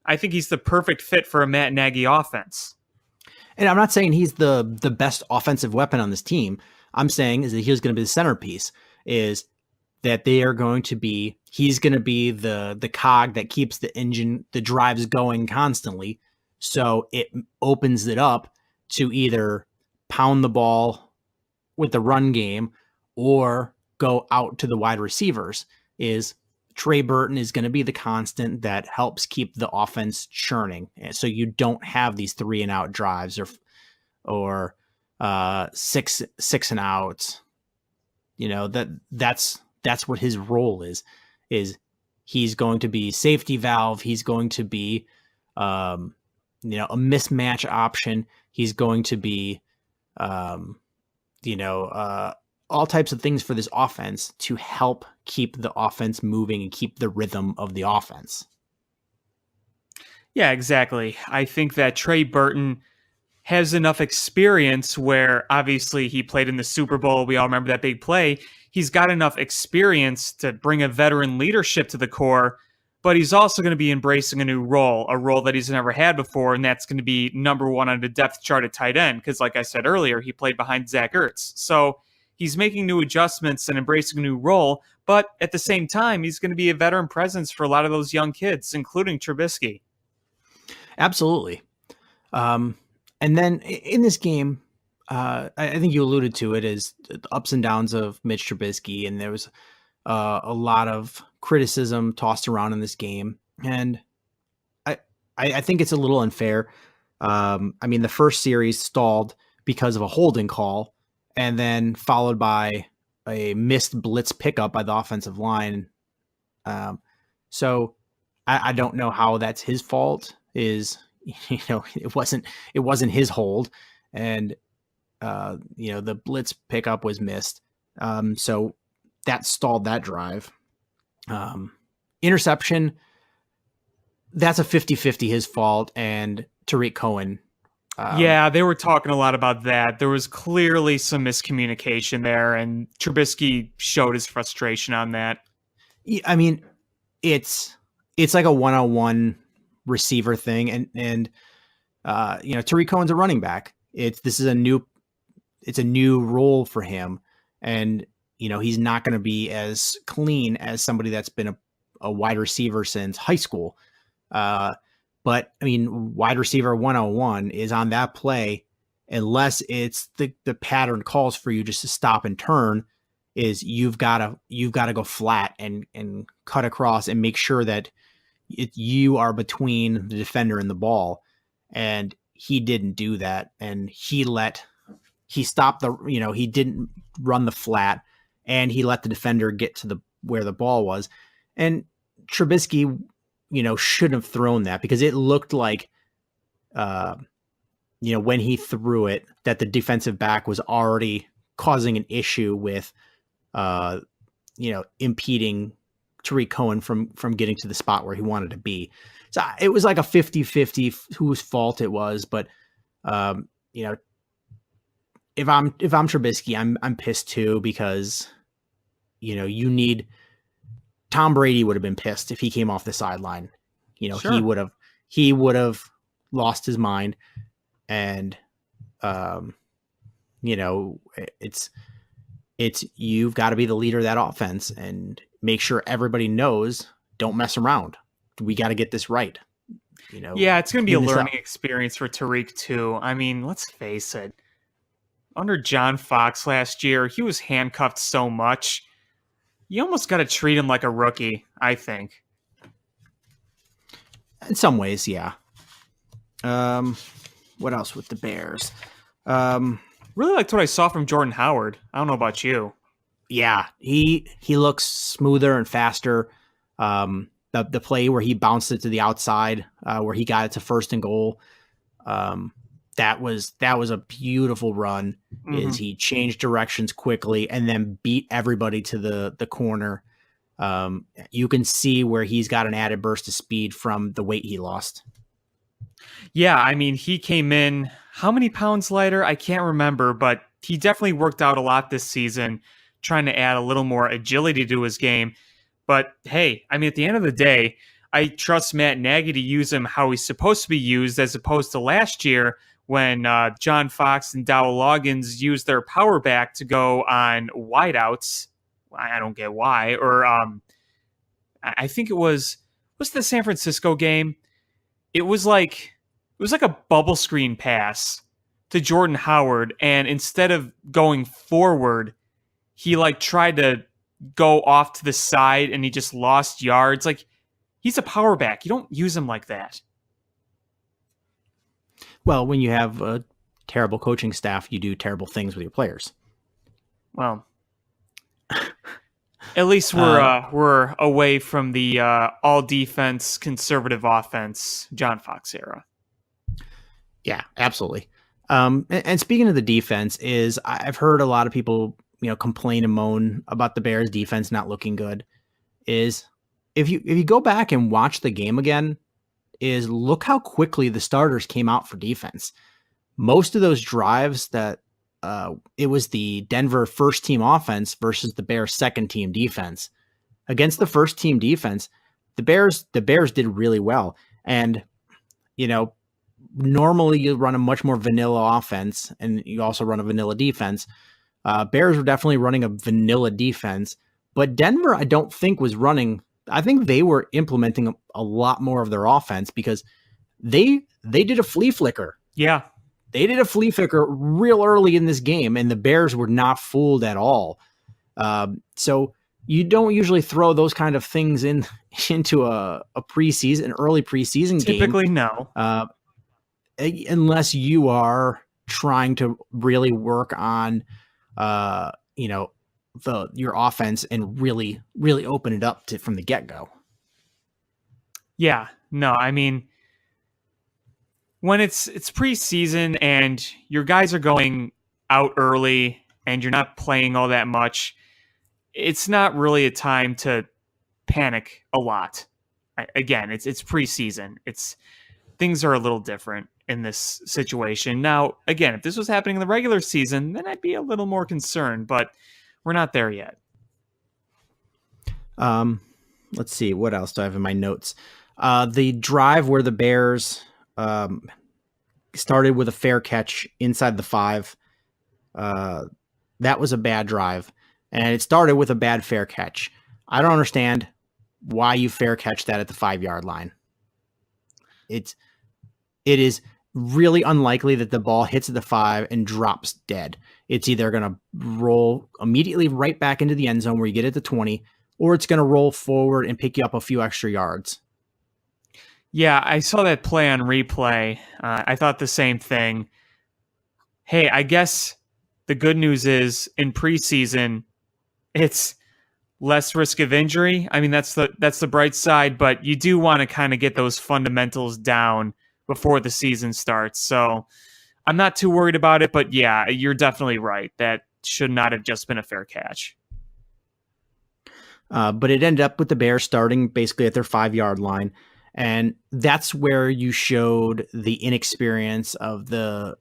I think he's the perfect fit for a Matt Nagy offense. And I'm not saying he's the best offensive weapon on this team. I'm saying is that he's going to be the centerpiece, is that he's going to be the cog that keeps the drives going constantly. So it opens it up to either pound the ball with the run game or go out to the wide receivers. Is Trey Burton is going to be the constant that helps keep the offense churning. So you don't have these 3-and-out drives or six and outs. You know, that's what his role is he's going to be safety valve. He's going to be, a mismatch option. He's going to be, all types of things for this offense to help keep the offense moving and keep the rhythm of the offense. Yeah, exactly. I think that Trey Burton has enough experience where obviously he played in the Super Bowl. We all remember that big play. He's got enough experience to bring a veteran leadership to the core, but he's also going to be embracing a new role, a role that he's never had before, and that's going to be number one on the depth chart at tight end, because like I said earlier, he played behind Zach Ertz. So he's making new adjustments and embracing a new role, but at the same time, he's going to be a veteran presence for a lot of those young kids, including Trubisky. Absolutely. And then in this game, I think you alluded to it as the ups and downs of Mitch Trubisky, and there was a lot of criticism tossed around in this game, and I think it's a little unfair. The first series stalled because of a holding call, and then followed by a missed blitz pickup by the offensive line. So I don't know how that's his fault. It wasn't his hold, and the blitz pickup was missed. So that stalled that drive. Interception, that's a 50-50 his fault, and Tariq Cohen. Yeah, they were talking a lot about that. There was clearly some miscommunication there, and Trubisky showed his frustration on that. I mean, it's like a one-on-one receiver thing, and Tariq Cohen's a running back. It's a new role for him, and he's not going to be as clean as somebody that's been a wide receiver since high school. But I mean, wide receiver 101 is on that play, unless it's the pattern calls for you just to stop and turn, is you've got to go flat and cut across and make sure that you are between the defender and the ball. And he didn't do that. And he stopped he didn't run the flat, and he let the defender get to where the ball was. And Trubisky, shouldn't have thrown that, because it looked like, when he threw it, that the defensive back was already causing an issue with, impeding Tariq Cohen from getting to the spot where he wanted to be. So it was like a 50-50 whose fault it was. But, if I'm Trubisky, I'm pissed too, because, you need Tom Brady would have been pissed if he came off the sideline. You know, Sure. he would have lost his mind. And, you know, it's you've got to be the leader of that offense and make sure everybody knows, don't mess around. We got to get this right. You know, Yeah, it's going to be a clean this learning up. experience for Tariq too. I mean, let's face it. Under John Fox last year, he was handcuffed so much. You almost got to treat him like a rookie, I think. In some ways, yeah. What else with the Bears? Really liked what I saw from Jordan Howard. I don't know about you. Yeah, he looks smoother and faster. The play where he bounced it to the outside, where he got it to 1st and goal, that was a beautiful run. Is he changed directions quickly and then beat everybody to the corner. You can see where he's got an added burst of speed from the weight he lost. Yeah, I mean, he came in how many pounds lighter? I can't remember, but he definitely worked out a lot this season, trying to add a little more agility to his game. But hey, I mean, at the end of the day, I trust Matt Nagy to use him how he's supposed to be used, as opposed to last year when John Fox and Dow Loggins used their power back to go on wideouts. I don't get why. Or I think it was the San Francisco game. It was like a bubble screen pass to Jordan Howard, and instead of going forward, he like tried to go off to the side and he just lost yards. Like, he's a power back. You don't use him like that. Well, when you have a terrible coaching staff, you do terrible things with your players. Well, at least we're away from the all defense conservative offense John Fox era. Yeah, absolutely. And speaking of the defense, I've heard a lot of people, you know, complain and moan about the Bears defense not looking good. Is if you go back and watch the game again, is look how quickly the starters came out for defense. Most of those drives that it was the Denver first team offense versus the Bears second team defense. Against the first team defense, the Bears did really well. And, you know, normally you run a much more vanilla offense and you also run a vanilla defense. Bears were definitely running a vanilla defense, but Denver, I don't think was running. I think they were implementing a lot more of their offense because they did a flea flicker. Yeah. They did a flea flicker real early in this game, and the Bears were not fooled at all. So you don't usually throw those kind of things into a early preseason game. Typically, no. Unless you are trying to really work on, your offense and really, really open it up from the get-go. Yeah, no, I mean, when it's preseason and your guys are going out early and you're not playing all that much, it's not really a time to panic a lot. Again, it's preseason. Things are a little different in this situation. Now, again, if this was happening in the regular season, then I'd be a little more concerned, but we're not there yet. Let's see. What else do I have in my notes? The drive where the Bears started with a fair catch inside the 5. That was a bad drive, and it started with a bad fair catch. I don't understand why you fair catch that at the 5-yard line. It is really unlikely that the ball hits at the 5 and drops dead. It's either going to roll immediately right back into the end zone where you get it to 20, or it's going to roll forward and pick you up a few extra yards. Yeah, I saw that play on replay. I thought the same thing. Hey, I guess the good news is in preseason, it's less risk of injury. I mean, that's the bright side, but you do want to kind of get those fundamentals down before the season starts. So I'm not too worried about it, but yeah, you're definitely right. That should not have just been a fair catch. But it ended up with the Bears starting basically at their 5-yard line. And that's where you showed the inexperience of the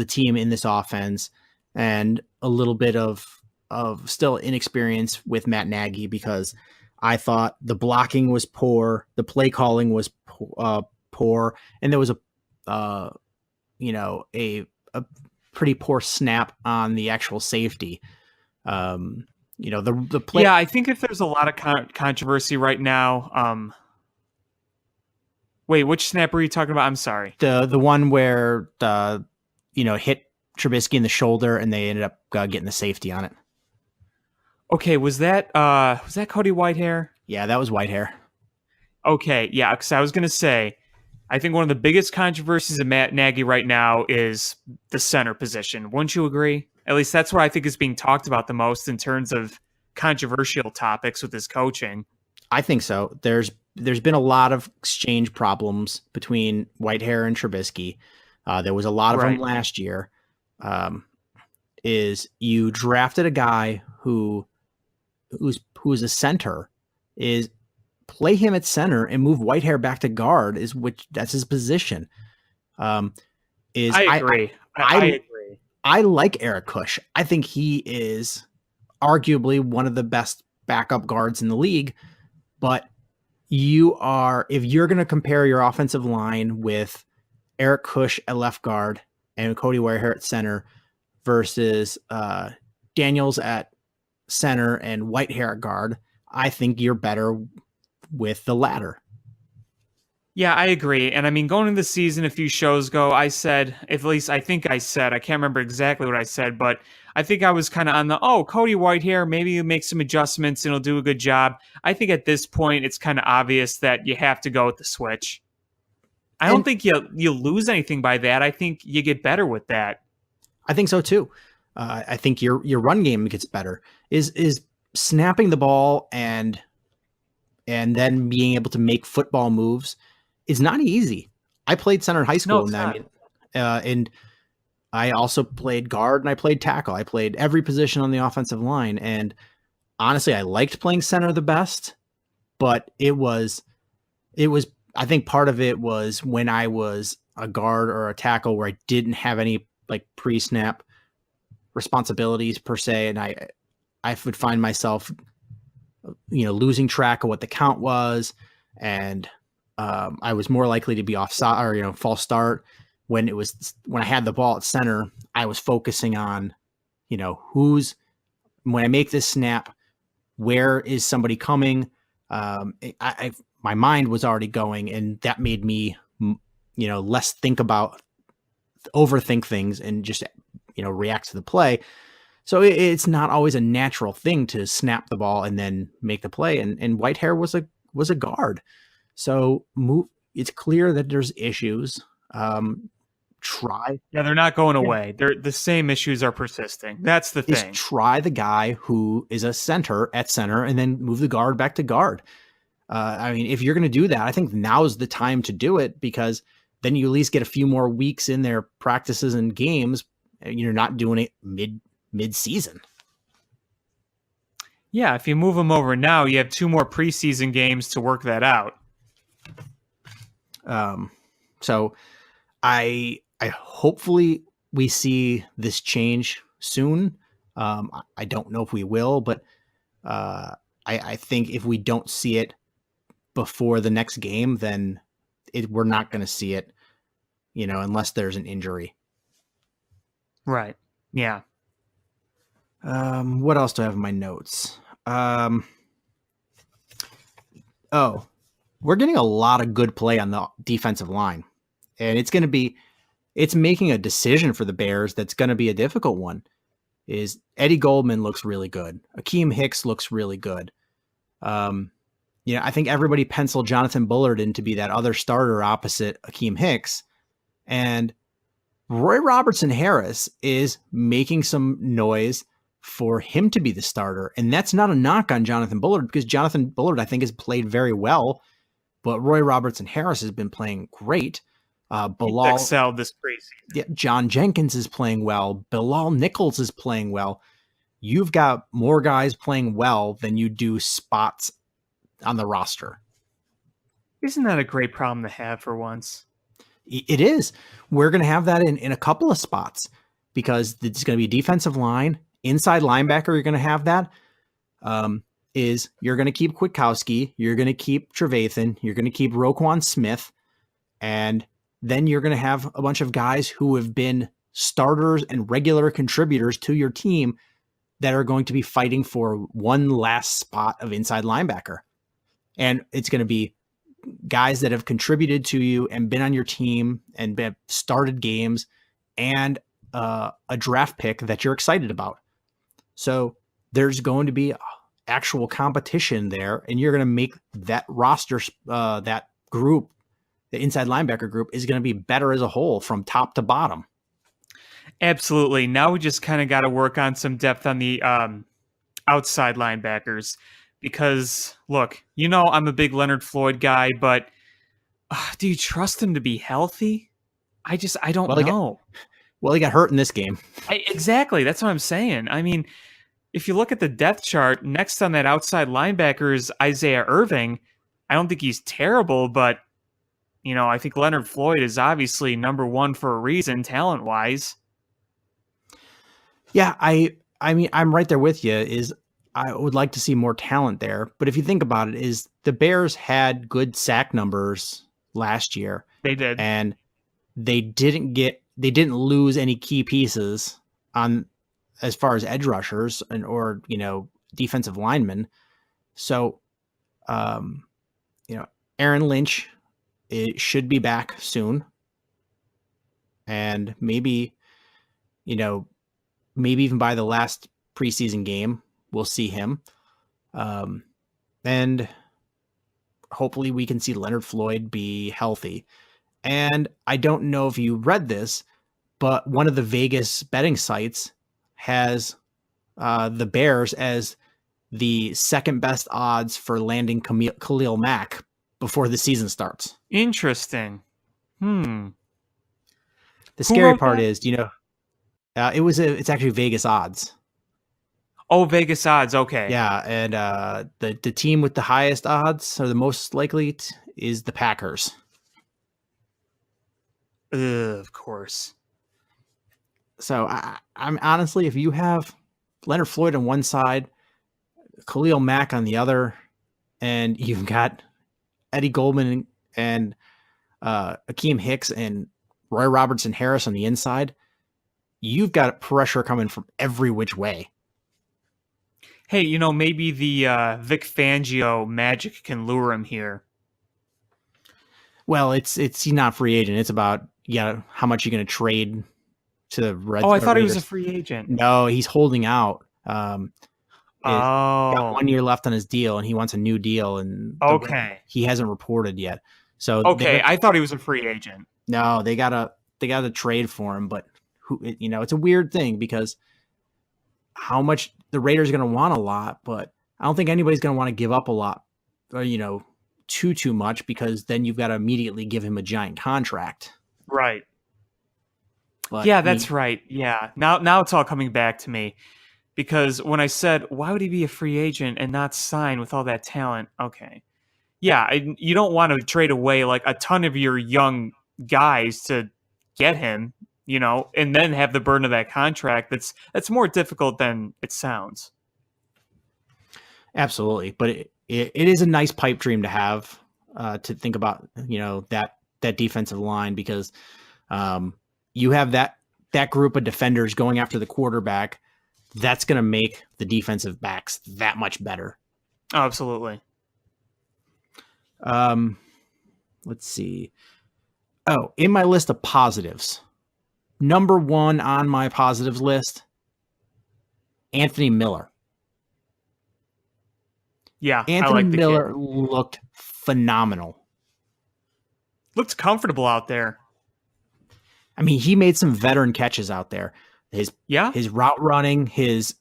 team in this offense and a little bit of still inexperience with Matt Nagy, because I thought the blocking was poor, the play calling was poor, and there was a pretty poor snap on the actual safety. The play. Yeah, I think if there's a lot of controversy right now. Wait, which snap were you talking about? I'm sorry. The one where hit Trubisky in the shoulder and they ended up getting the safety on it. Okay, was that Cody Whitehair? Yeah, that was Whitehair. Okay, yeah, because I was gonna say, I think one of the biggest controversies of Matt Nagy right now is the center position. Wouldn't you agree? At least that's what I think is being talked about the most in terms of controversial topics with his coaching. I think so. There's been a lot of exchange problems between Whitehair and Trubisky. There was a lot of them last year. Is you drafted a guy who's a center, is play him at center and move Whitehair back to guard, that's his position. I agree. I agree. I like Eric Kush. I think he is arguably one of the best backup guards in the league, but if you're going to compare your offensive line with Eric Kush at left guard and Cody Whitehair at center versus Daniels at center and Whitehair at guard, I think you're better with the latter. Yeah, I agree. And I mean, going into the season, a few shows ago, I said, I can't remember exactly what I said, but I think I was kind of on Cody Whitehair, maybe you make some adjustments and he'll do a good job. I think at this point, it's kind of obvious that you have to go with the switch. I don't think you lose anything by that. I think you get better with that. I think so too. I think your run game gets better. Is snapping the ball and then being able to make football moves is not easy. I played center in high school, and I also played guard and I played tackle. I played every position on the offensive line, and honestly, I liked playing center the best. But it was. I think part of it was when I was a guard or a tackle where I didn't have any like pre-snap responsibilities per se, and I would find myself, losing track of what the count was, and I was more likely to be offside or false start when I had the ball at center. I was focusing on, when I make this snap, where is somebody coming? My mind was already going, and that made me, less overthink things and just, react to the play. So it's not always a natural thing to snap the ball and then make the play. And Whitehair was a guard. So it's clear that there's issues. They're not going away. The same issues are persisting. That's the thing. Try the guy who is a center at center and then move the guard back to guard. If you're going to do that, I think now's the time to do it, because then you at least get a few more weeks in their practices and games. And you're not doing it mid-season. Yeah, if you move them over now, you have 2 more preseason games to work that out. So I hopefully we see this change soon. I don't know if we will, but I think if we don't see it before the next game, then we're not going to see it, unless there's an injury. Right. Yeah. What else do I have in my notes? We're getting a lot of good play on the defensive line, and it's making a decision for the Bears that's going to be a difficult one. Is Eddie Goldman looks really good. Akeem Hicks looks really good. I think everybody penciled Jonathan Bullard in to be that other starter opposite Akeem Hicks, and Roy Robertson Harris is making some noise for him to be the starter. And that's not a knock on Jonathan Bullard, because Jonathan Bullard, I think, has played very well, but Roy Robertson Harris has been playing great. Bilal excelled this preseason. Yeah, John Jenkins is playing well. Bilal Nichols is playing well. You've got more guys playing well than you do spots on the roster. Isn't that a great problem to have for once? It is. We're going to have that in a couple of spots, because it's going to be defensive line, inside linebacker. You're going to have that. is you're going to keep Kwiatkowski, you're going to keep Trevathan, you're going to keep Roquan Smith, and then you're going to have a bunch of guys who have been starters and regular contributors to your team that are going to be fighting for one last spot of inside linebacker. And it's going to be guys that have contributed to you and been on your team and have started games, and a draft pick that you're excited about. So there's going to be actual competition there, and you're going to make that roster, that group, the inside linebacker group, is going to be better as a whole from top to bottom. Absolutely. Now we just kind of got to work on some depth on the outside linebackers, because look, I'm a big Leonard Floyd guy, but do you trust him to be healthy? I don't know. He got hurt in this game. Exactly. That's what I'm saying. I mean, if you look at the depth chart, next on that outside linebacker is Isaiah Irving. I don't think he's terrible, but I think Leonard Floyd is obviously number one for a reason, talent-wise. Yeah, I mean, I'm right there with you. I would like to see more talent there, but if you think about it, the Bears had good sack numbers last year. They did, and they didn't lose any key pieces on as far as edge rushers or defensive linemen. So, Aaron Lynch, it should be back soon, and maybe even by the last preseason game, we'll see him. And hopefully we can see Leonard Floyd be healthy. And I don't know if you read this, but one of the Vegas betting sites has the Bears as the second best odds for landing Khalil Mack before the season starts. Interesting. The scary part is, it's actually Vegas odds. Oh, Vegas odds. Okay. Yeah. And the team with the highest odds, or the most likely, is the Packers. Of course. So I'm honestly, if you have Leonard Floyd on one side, Khalil Mack on the other, and you've got Eddie Goldman and Akeem Hicks and Roy Robertson Harris on the inside, you've got pressure coming from every which way. Hey, maybe the Vic Fangio magic can lure him here. Well, he's not free agent. It's about how much you're going to trade to the Reds. Oh, I thought he was a free agent. No, he's holding out. He's got got 1 year left on his deal, and he wants a new deal. And he hasn't reported yet. So I thought he was a free agent. No, they gotta trade for him, but it's a weird thing because how much the Raiders are going to want a lot, but I don't think anybody's going to want to give up a lot, or, too much, because then you've got to immediately give him a giant contract. Right. But, yeah, that's right. Yeah. Now it's all coming back to me, because when I said, why would he be a free agent and not sign with all that talent? Okay. Yeah. You don't want to trade away like a ton of your young guys to get him, and then have the burden of that contract. That's more difficult than it sounds. Absolutely. But it is a nice pipe dream to have, to think about, that defensive line, because you have that group of defenders going after the quarterback. That's going to make the defensive backs that much better. Oh, absolutely. Let's see. Oh, in my list of positives, number one on my positives list, Anthony Miller. Yeah, Anthony Miller looked phenomenal. Looked comfortable out there. I mean, he made some veteran catches out there. His route running, his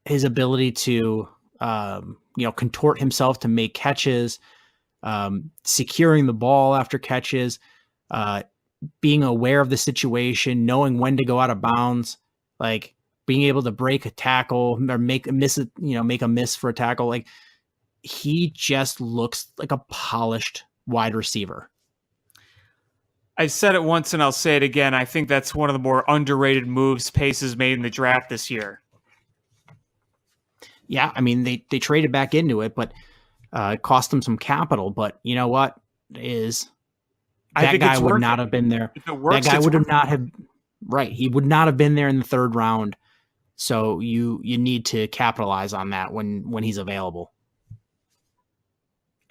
ability to contort himself to make catches, securing the ball after catches, being aware of the situation, knowing when to go out of bounds, like being able to break a tackle or make a miss for a tackle. Like, he just looks like a polished wide receiver. I said it once and I'll say it again. I think that's one of the more underrated moves Pace has made in the draft this year. Yeah, I mean they traded back into it, but it cost them some capital. But you know what is I that think guy it's would worth not it. have been there. If it works, That guy it's would have worth it. not have right. He would not have been there in the third round. So you need to capitalize on that when he's available.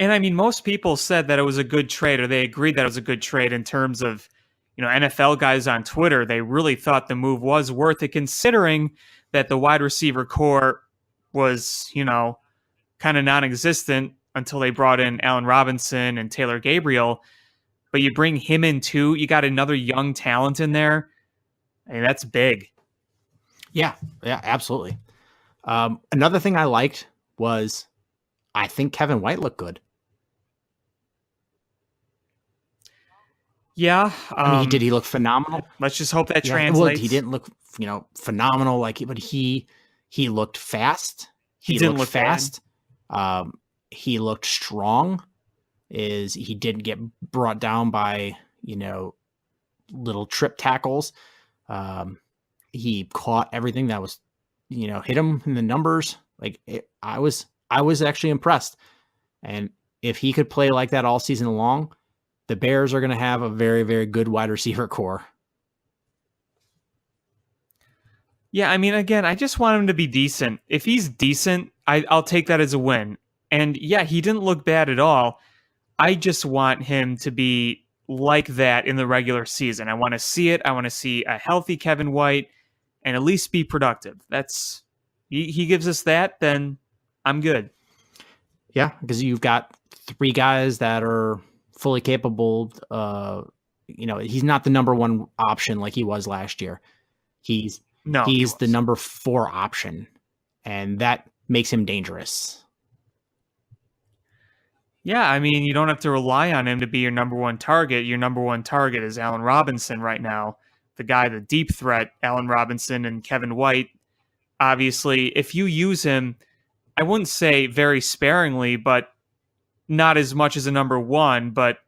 And I mean, most people said that it was a good trade, or they agreed that it was a good trade in terms of, NFL guys on Twitter. They really thought the move was worth it, considering that the wide receiver core was, kind of non-existent until they brought in Allen Robinson and Taylor Gabriel. But you bring him in too, you got another young talent in there. I mean, that's big. Yeah, absolutely. Another thing I liked was I think Kevin White looked good. Yeah. I mean, he look phenomenal? Let's just hope that Yeah, translates. well, he didn't look, phenomenal but he looked fast. He didn't looked look fast. He looked strong. He didn't get brought down by, little trip tackles. He caught everything that was, hit him in the numbers. I was actually impressed. And if he could play like that all season long, the Bears are going to have a very, very good wide receiver core. Yeah, I mean, again, I just want him to be decent. If he's decent, I'll take that as a win. And yeah, he didn't look bad at all. I just want him to be like that in the regular season. I want to see it. I want to see a healthy Kevin White and at least be productive. He gives us that, then I'm good. Yeah, because you've got three guys that are fully capable. He's not the number one option like he was last year. He's the number 4 option, and that makes him dangerous. Yeah, I mean, you don't have to rely on him to be your number one target. Your number one target is Allen Robinson right now. The deep threat, Allen Robinson and Kevin White. Obviously, if you use him, I wouldn't say very sparingly, but not as much as a number one, but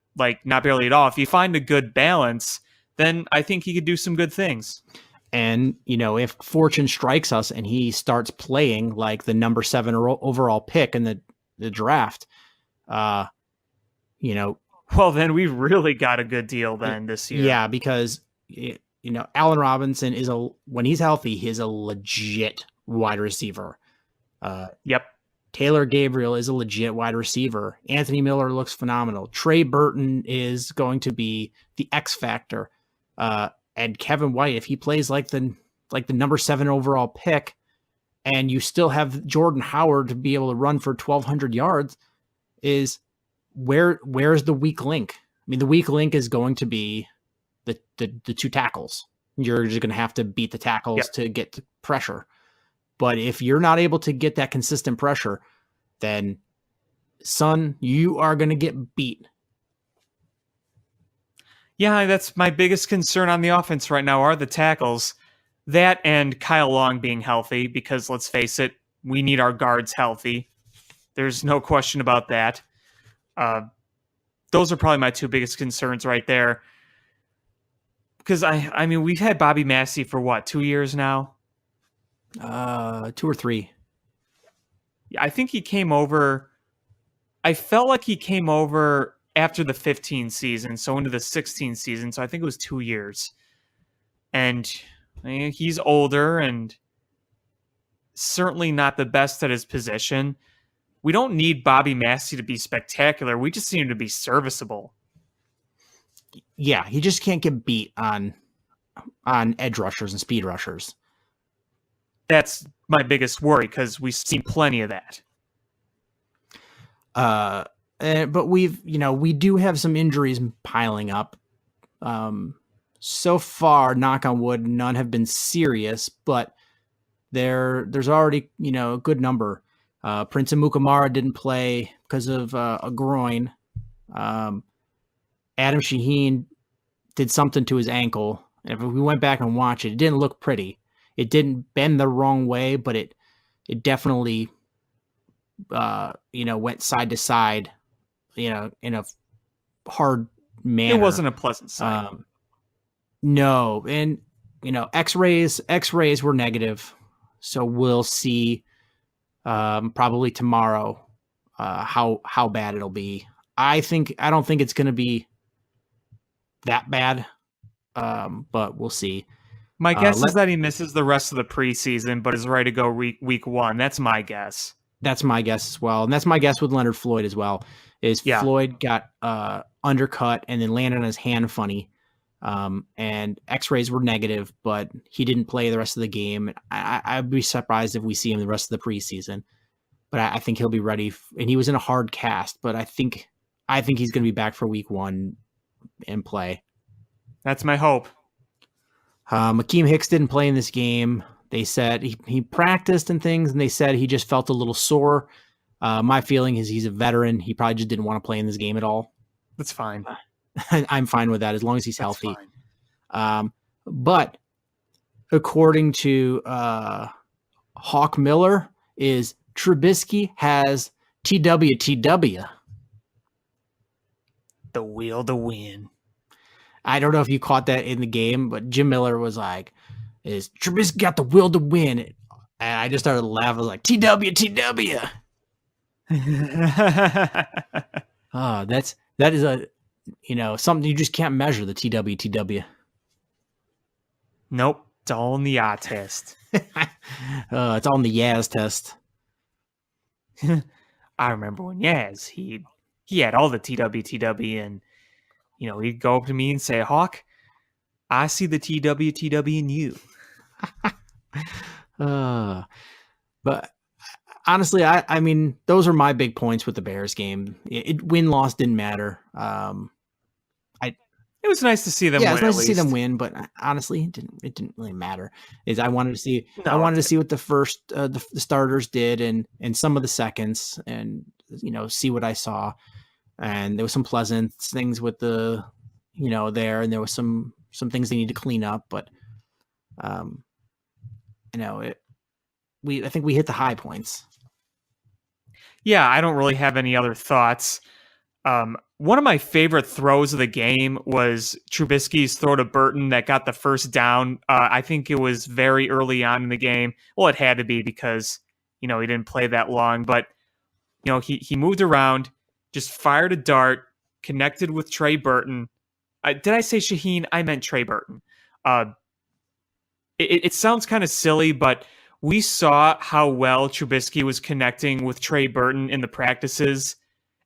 not barely at all. If you find a good balance, then I think he could do some good things. And, if fortune strikes us and he starts playing like the number 7 overall pick in the draft, well, then we really got a good deal then this year. Yeah, because, Allen Robinson when he's healthy, he's a legit wide receiver. Yep. Taylor Gabriel is a legit wide receiver. Anthony Miller looks phenomenal. Trey Burton is going to be the X factor. And Kevin White, if he plays like the number 7 overall pick, and you still have Jordan Howard to be able to run for 1,200 yards, is where's the weak link? I mean, the weak link is going to be the 2 tackles. You're just going to have to beat the tackles to get the pressure. But if you're not able to get that consistent pressure, then, son, you are going to get beat. Yeah, that's my biggest concern on the offense right now are the tackles. That and Kyle Long being healthy, because let's face it, we need our guards healthy. There's no question about that. Those are probably my 2 biggest concerns right there. Because, I mean, we've had Bobby Massey for what, 2 years now? 2 or 3. Yeah, I think he came over. I felt like he came over after the 15 season, so into the 16 season. So I think it was 2 years. And I mean, he's older and certainly not the best at his position. We don't need Bobby Massey to be spectacular. We just need him to be serviceable. Yeah, he just can't get beat on edge rushers and speed rushers. That's my biggest worry, because we've seen plenty of that. But we do have some injuries piling up. So far, knock on wood, none have been serious, but there's already, a good number. Prince Amukamara didn't play because of a groin. Adam Shaheen did something to his ankle. And if we went back and watched it, it didn't look pretty. It didn't bend the wrong way, but it definitely, went side to side, in a hard manner. It wasn't a pleasant sight. No. And, x-rays were negative. So we'll see probably tomorrow, how bad it'll be. I don't think it's going to be that bad, but we'll see. My guess is that he misses the rest of the preseason, but is ready to go week one. That's my guess. That's my guess as well. And that's my guess with Leonard Floyd as well, is Floyd got undercut and then landed on his hand funny. And x-rays were negative, but he didn't play the rest of the game. I'd be surprised if we see him the rest of the preseason, but I think he'll be ready. And he was in a hard cast, but I think he's going to be back for week one and play. That's my hope. Akeem Hicks didn't play in this game. They said he practiced and things, and they said he just felt a little sore. My feeling is he's a veteran. He probably just didn't want to play in this game at all. That's fine. I'm fine with that as long as he's healthy. But according to Hawk Miller, is Trubisky has TWTW. The will to win. I don't know if you caught that in the game, but Jim Miller was like, is Trubisky got the will to win? And I just started laughing. I was like, TWTW. That is a, something you just can't measure, the TWTW. Nope. It's all in the eye test. It's all in the Yaz test. I remember when Yaz, he had all the TWTW, and he'd go up to me and say, Hawk, I see the TWTW in you. But honestly, I mean, those are my big points with the Bears game. Win-loss didn't matter. It was nice to see them win. Yeah, it's nice to see them win, but honestly, it didn't really matter. I wanted to see what the first the starters did and some of the seconds, and see what I saw. And there was some pleasant things with the there, and there was some things they need to clean up, but I think we hit the high points. Yeah, I don't really have any other thoughts. One of my favorite throws of the game was Trubisky's throw to Burton that got the first down. I think it was very early on in the game. Well, it had to be because, he didn't play that long. But, he moved around, just fired a dart, connected with Trey Burton. Did I say Shaheen? I meant Trey Burton. It sounds kind of silly, but we saw how well Trubisky was connecting with Trey Burton in the practices.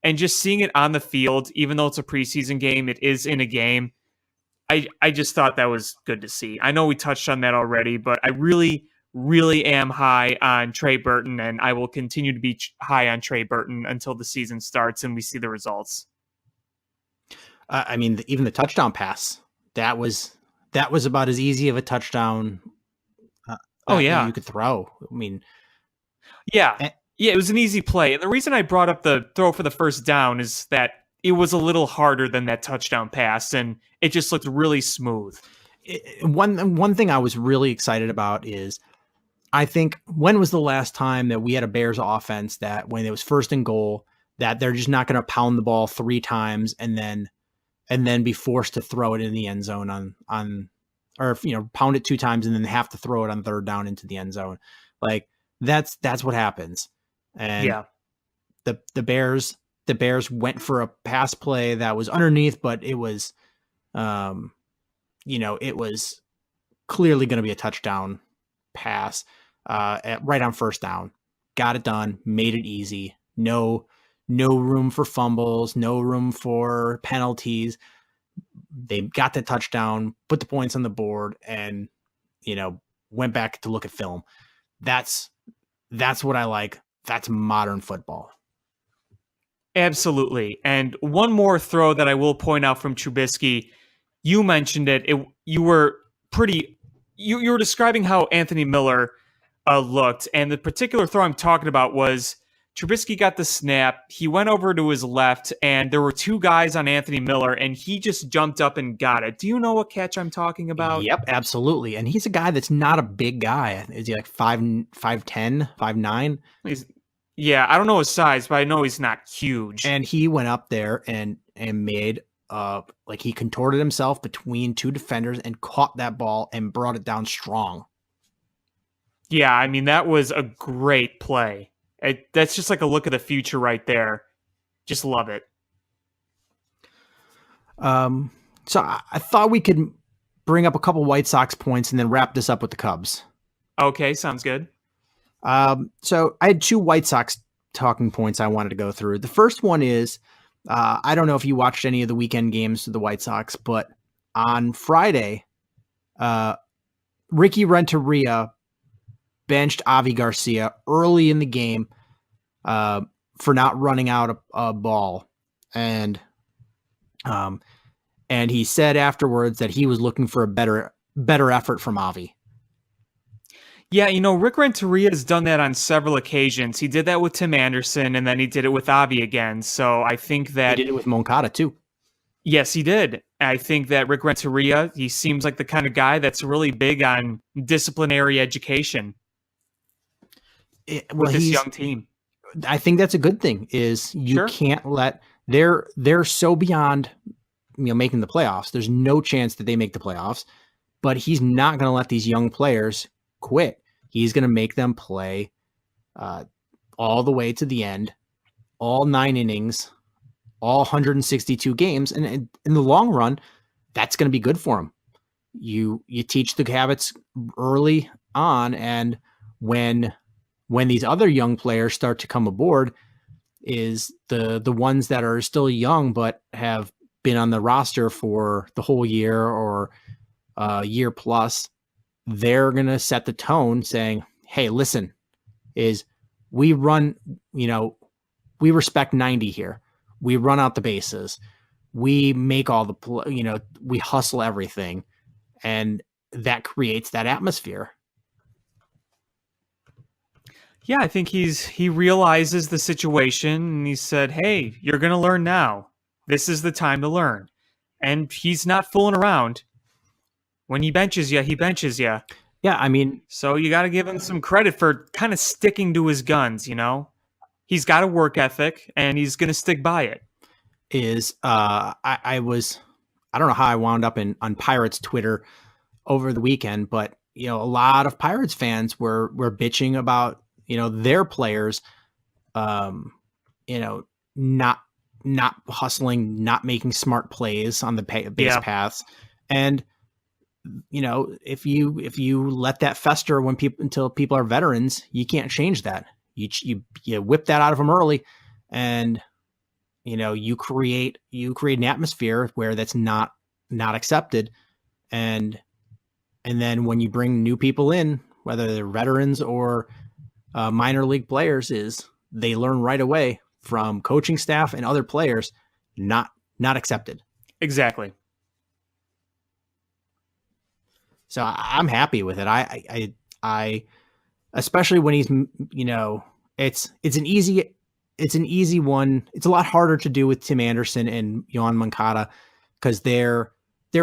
And just seeing it on the field, even though it's a preseason game, it is in a game. I just thought that was good to see. I know we touched on that already, but I really, really am high on Trey Burton, and I will continue to be high on Trey Burton until the season starts and we see the results. I mean, even the touchdown pass, that was about as easy of a touchdown. You could throw. I mean, yeah. Yeah, it was an easy play. And the reason I brought up the throw for the first down is that it was a little harder than that touchdown pass, and it just looked really smooth. One thing I was really excited about is, I think, when was the last time that we had a Bears offense that when it was first and goal, that they're just not going to pound the ball 3 times and then be forced to throw it in the end zone or pound it 2 times and then have to throw it on third down into the end zone. Like that's what happens. And yeah, the Bears went for a pass play that was underneath, but it was, it was clearly going to be a touchdown pass, right on first down. Got it done, made it easy. No room for fumbles, no room for penalties. They got the touchdown, put the points on the board, and went back to look at film. That's what I like. That's modern football. Absolutely. And one more throw that I will point out from Trubisky. You mentioned it. You were describing how Anthony Miller looked, and the particular throw I'm talking about was Trubisky got the snap. He went over to his left, and there were 2 guys on Anthony Miller, and he just jumped up and got it. Do you know what catch I'm talking about? Yep, absolutely. And he's a guy that's not a big guy. Is he like 5'10", 5'9"? Yeah, I don't know his size, but I know he's not huge. And he went up there and made he contorted himself between 2 defenders and caught that ball and brought it down strong. Yeah, I mean, that was a great play. That's just like a look at the future right there. Just love it. So I thought we could bring up a couple White Sox points and then wrap this up with the Cubs. Okay, sounds good. So I had two White Sox talking points I wanted to go through. The first one is, I don't know if you watched any of the weekend games of the White Sox, but on Friday, Ricky Renteria benched Avi Garcia early in the game for not running out a ball. And he said afterwards that he was looking for a better effort from Avi. Yeah, Rick Renteria has done that on several occasions. He did that with Tim Anderson, and then he did it with Avi again. So I think that... He did it with Moncada, too. Yes, he did. I think that Rick Renteria, he seems like the kind of guy that's really big on disciplinary education with this young team. I think that's a good thing, is you can't let... They're so beyond making the playoffs. There's no chance that they make the playoffs, but he's not going to let these young players quit. He's going to make them play all the way to the end, all 9 innings, all 162 games. And in the long run, that's going to be good for him. You teach the habits early on. And when these other young players start to come aboard, is the ones that are still young, but have been on the roster for the whole year or year plus, they're going to set the tone saying, hey, listen, we respect 90 here. We run out the bases. We make all the, we hustle everything. And that creates that atmosphere. Yeah, I think he realizes the situation and he said, hey, you're going to learn now. This is the time to learn. And he's not fooling around. When he benches you, he benches you. Yeah, I mean... So you got to give him some credit for kind of sticking to his guns, He's got a work ethic, and he's going to stick by it. I don't know how I wound up on Pirates Twitter over the weekend, but, a lot of Pirates fans were bitching about, their players, not hustling, not making smart plays on the base paths. And, if you let that fester until people are veterans, you can't change that. You whip that out of them early, and, you create an atmosphere where that's not accepted. And then when you bring new people in, whether they're veterans or minor league players, they learn right away from coaching staff and other players, not accepted. Exactly. So I'm happy with it. I especially when he's, it's an easy one. It's a lot harder to do with Tim Anderson and Yohan Moncada because they're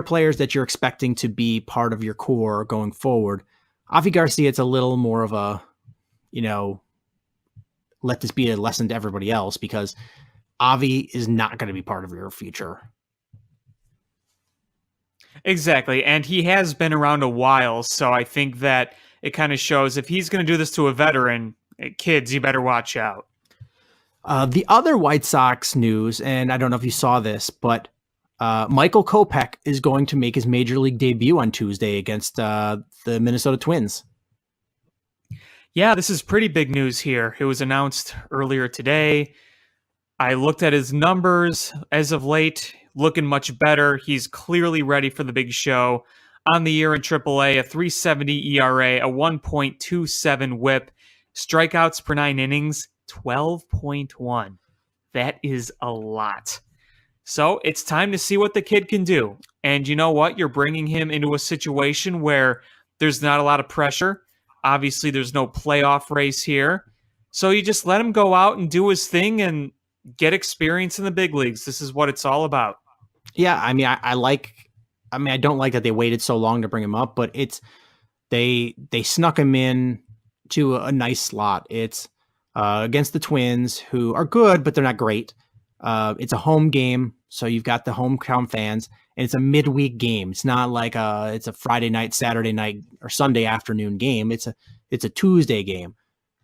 players that you're expecting to be part of your core going forward. Avi Garcia, it's a little more of a, let this be a lesson to everybody else because Avi is not going to be part of your future. Exactly. And he has been around a while. So I think that it kind of shows if he's going to do this to a veteran, kids, you better watch out. The other White Sox news, and I don't know if you saw this, but Michael Kopech is going to make his major league debut on Tuesday against the Minnesota Twins. Yeah, this is pretty big news here. It was announced earlier today. I looked at his numbers as of late, looking much better. He's clearly ready for the big show. On the year in AAA, a 3.70 ERA, a 1.27 WHIP, strikeouts per 9 innings, 12.1. That is a lot. So it's time to see what the kid can do. And you know what? You're bringing him into a situation where there's not a lot of pressure. Obviously, there's no playoff race here. So you just let him go out and do his thing and get experience in the big leagues. This is what it's all about. Yeah, I mean, I don't like that they waited so long to bring him up, but they snuck him in to a nice slot. It's against the Twins, who are good, but they're not great. It's a home game, so you've got the hometown fans, and it's a midweek game. It's not like it's a Friday night, Saturday night, or Sunday afternoon game. It's a Tuesday game.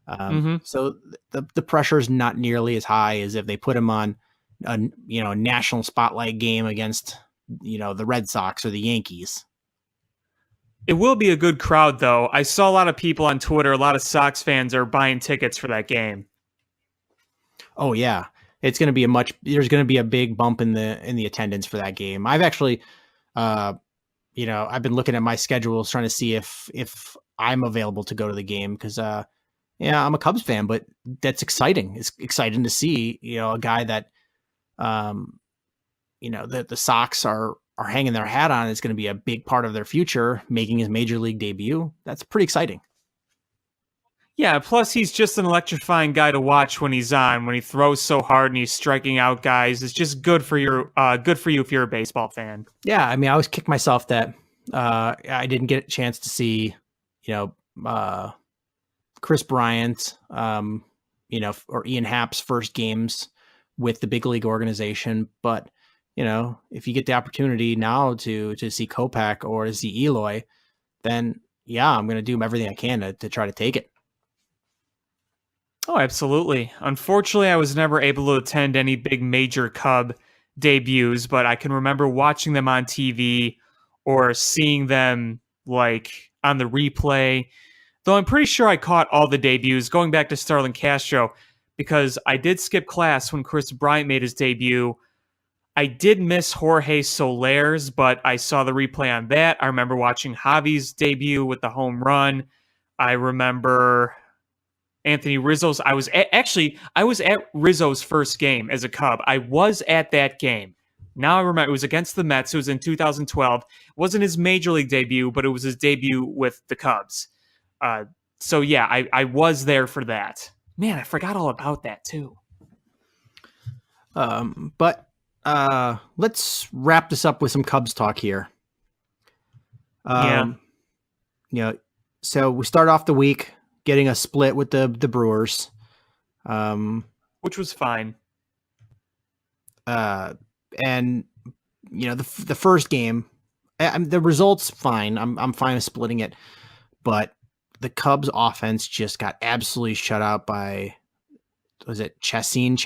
So the pressure is not nearly as high as if they put him on a national spotlight game against the Red Sox or the Yankees. It will be a good crowd, though. I saw a lot of people on Twitter. A lot of Sox fans are buying tickets for that game. Oh yeah, it's going to be there's going to be a big bump in the attendance for that game. I've actually, I've been looking at my schedules trying to see if I'm available to go to the game because, I'm a Cubs fan, but that's exciting. It's exciting to see, a guy that, the Sox are hanging their hat on is going to be a big part of their future, making his major league debut. That's pretty exciting. Yeah, plus he's just an electrifying guy to watch when he's on. When he throws so hard and he's striking out guys, it's just good for you if you're a baseball fan. Yeah, I mean, I always kick myself that I didn't get a chance to see, Chris Bryant, or Ian Happ's first games with the big league organization. But, if you get the opportunity now to see Kopech or to see Eloy, then yeah, I'm going to do everything I can to try to take it. Oh, absolutely. Unfortunately, I was never able to attend any big major Cub debuts, but I can remember watching them on TV or seeing them like on the replay. Though I'm pretty sure I caught all the debuts going back to Starlin Castro because I did skip class when Chris Bryant made his debut. I did miss Jorge Soler's, but I saw the replay on that. I remember watching Javi's debut with the home run. I remember Anthony Rizzo's. I was at Rizzo's first game as a Cub. I was at that game. Now I remember it was against the Mets. It was in 2012. It wasn't his major league debut, but it was his debut with the Cubs. So yeah, I was there for that. Man, I forgot all about that too. But let's wrap this up with some Cubs talk here. So we start off the week getting a split with the Brewers, which was fine. And the first game, the results fine. I'm fine with splitting it, but the Cubs offense just got absolutely shut out by, was it Chassin?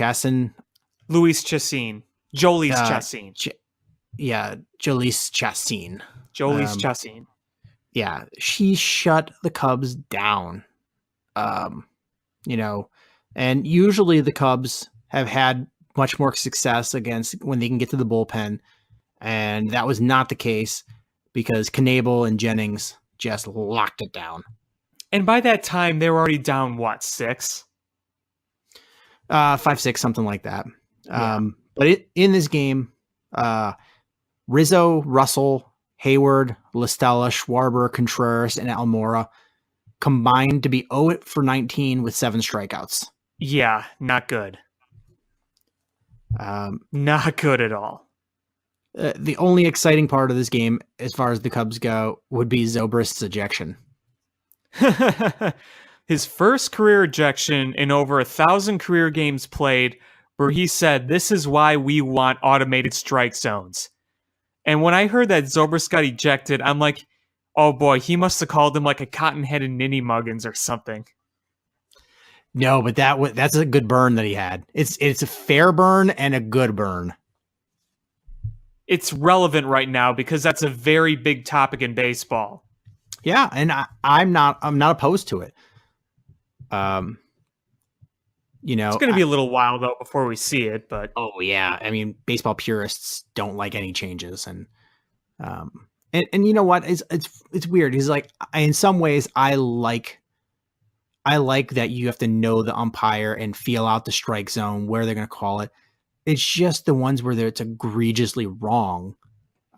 Luis Chassin. Jolies Chassin. Jolies Chassin. Jolies Chassin. Yeah, she shut the Cubs down. And usually the Cubs have had much more success against when they can get to the bullpen. And that was not the case because Knebel and Jennings just locked it down. And by that time, they were already down, 6? 5-6, something like that. Yeah. But in this game, Rizzo, Russell, Hayward, LaStella, Schwarber, Contreras, and Almora combined to be 0 for 19 with 7 strikeouts. Yeah, not good. Not good at all. The only exciting part of this game, as far as the Cubs go, would be Zobrist's ejection. His first career ejection in over 1,000 career games played, where he said, "This is why we want automated strike zones." And when I heard that Zobrist got ejected, I'm like, oh boy, he must have called him like a cotton-headed ninny muggins or something. No, but that's a good burn that he had. It's a fair burn and a good burn. It's relevant right now because that's a very big topic in baseball. Yeah, and I'm not opposed to it. It's going to be a little while though before we see it, but oh yeah, I mean, baseball purists don't like any changes, and you know what? It's weird. He's like, in some ways, I like that you have to know the umpire and feel out the strike zone where they're going to call it. It's just the ones where it's egregiously wrong.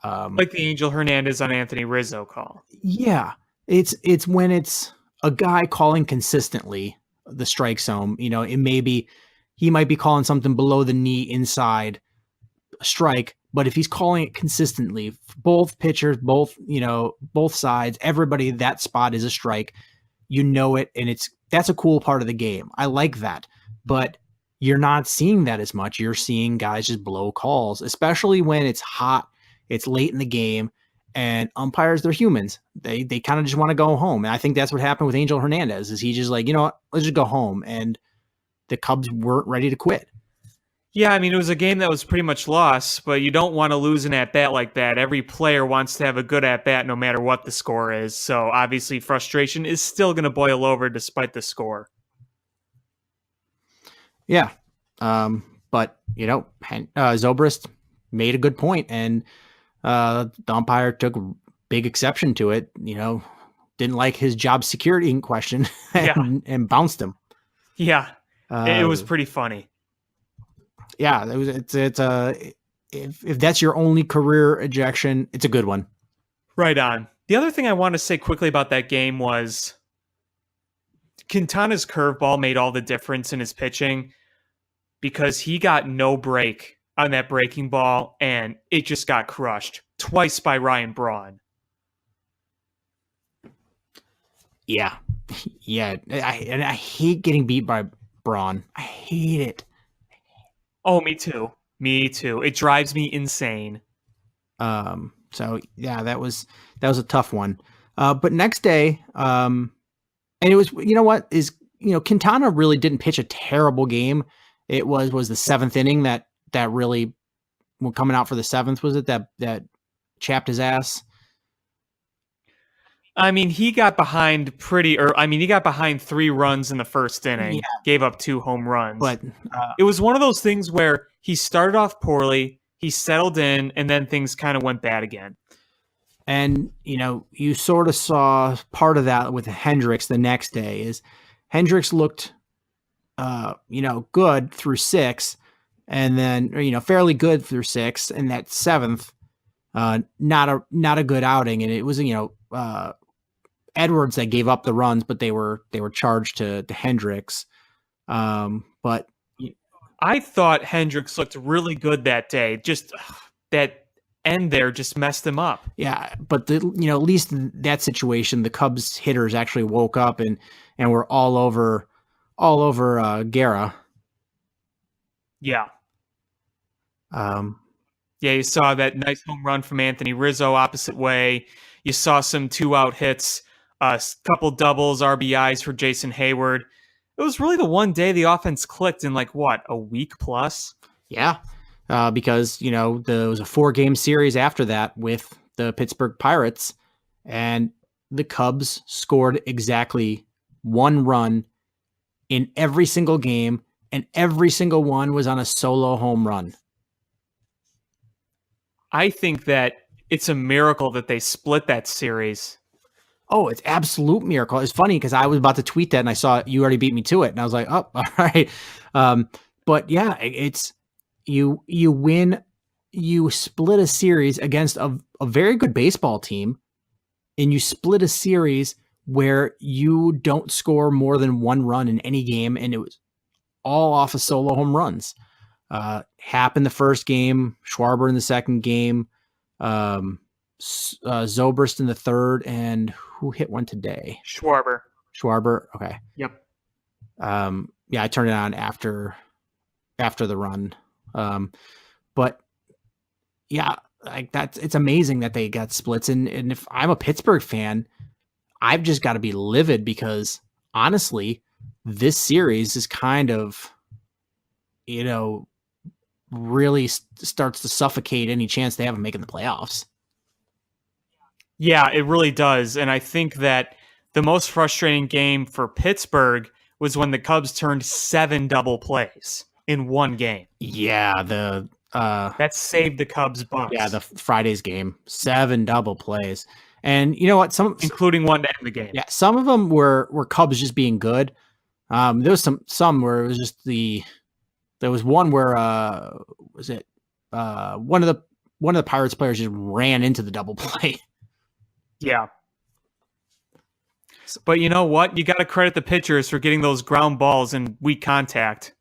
Like the Angel Hernandez on Anthony Rizzo call. Yeah. It's when it's a guy calling consistently the strike zone, he might be calling something below the knee inside a strike, but if he's calling it consistently, both pitchers, both sides, everybody, that spot is a strike, it. And that's a cool part of the game. I like that, but you're not seeing that as much. You're seeing guys just blow calls, especially when it's hot, it's late in the game, and umpires, they're humans. They kind of just want to go home. And I think that's what happened with Angel Hernandez is he just like, you know what, let's just go home. And the Cubs weren't ready to quit. Yeah, I mean, it was a game that was pretty much lost, but you don't want to lose an at-bat like that. Every player wants to have a good at-bat no matter what the score is. So obviously frustration is still going to boil over despite the score. Yeah. But, you know, Zobrist made a good point, and the umpire took big exception to it, you know, didn't like his job security in question and bounced him. Yeah, it was pretty funny. Yeah, if that's your only career ejection, it's a good one. Right on. The other thing I want to say quickly about that game was Quintana's curveball made all the difference in his pitching because he got no break on that breaking ball, and it just got crushed twice by Ryan Braun. Yeah. Yeah. I hate getting beat by Braun. I hate it. Oh, me too. Me too. It drives me insane. So yeah, that was a tough one. But next day, and it was, you know what is, you know, Quintana really didn't pitch a terrible game. It was the seventh inning that really, when coming out for the seventh, was it that chapped his ass? I mean, he got behind he got behind 3 runs in the first inning, gave up 2 home runs. But it was one of those things where he started off poorly, he settled in, and then things kind of went bad again. And, you know, you sort of saw part of that with Hendricks the next day is Hendricks looked, you know, good through 6, and then, you know, fairly good through 6, and that 7th, not a good outing. And it was, you know, Edwards that gave up the runs, but they were charged to Hendricks. But I thought Hendricks looked really good that day. Just that end there just messed him up. Yeah, but you know, at least in that situation, the Cubs hitters actually woke up and were all over Guerra. Yeah. Yeah, you saw that nice home run from Anthony Rizzo opposite way. You saw some 2-out hits, a couple doubles, RBIs for Jason Hayward. It was really the one day the offense clicked in a week plus? Yeah, because, you know, there was a 4-game series after that with the Pittsburgh Pirates, and the Cubs scored exactly 1 run in every single game, and every single one was on a solo home run. I think that it's a miracle that they split that series. Oh, it's absolute miracle. It's funny because I was about to tweet that and I saw you already beat me to it. And I was like, oh, all right. But yeah, it's you win, you split a series against a very good baseball team, and you split a series where you don't score more than 1 run in any game. And it was all off of solo home runs. Happened the first game, Schwarber in the second game, Zobrist in the third, and who hit one today? Schwarber. Okay. Yep. Yeah, I turned it on after the run. But yeah, like it's amazing that they got splits. And if I'm a Pittsburgh fan, I've just got to be livid because honestly, this series is kind of, you know, really starts to suffocate any chance they have of making the playoffs. Yeah, it really does. And I think that the most frustrating game for Pittsburgh was when the Cubs turned 7 double plays in 1 game. Yeah, that saved the Cubs bumps. Yeah, the Friday's game, 7 double plays. And you know what? Including one to end the game. Yeah, some of them were Cubs just being good. There was some where it was just there was one where one of the Pirates players just ran into the double play. Yeah. But you know what? You got to credit the pitchers for getting those ground balls in weak contact.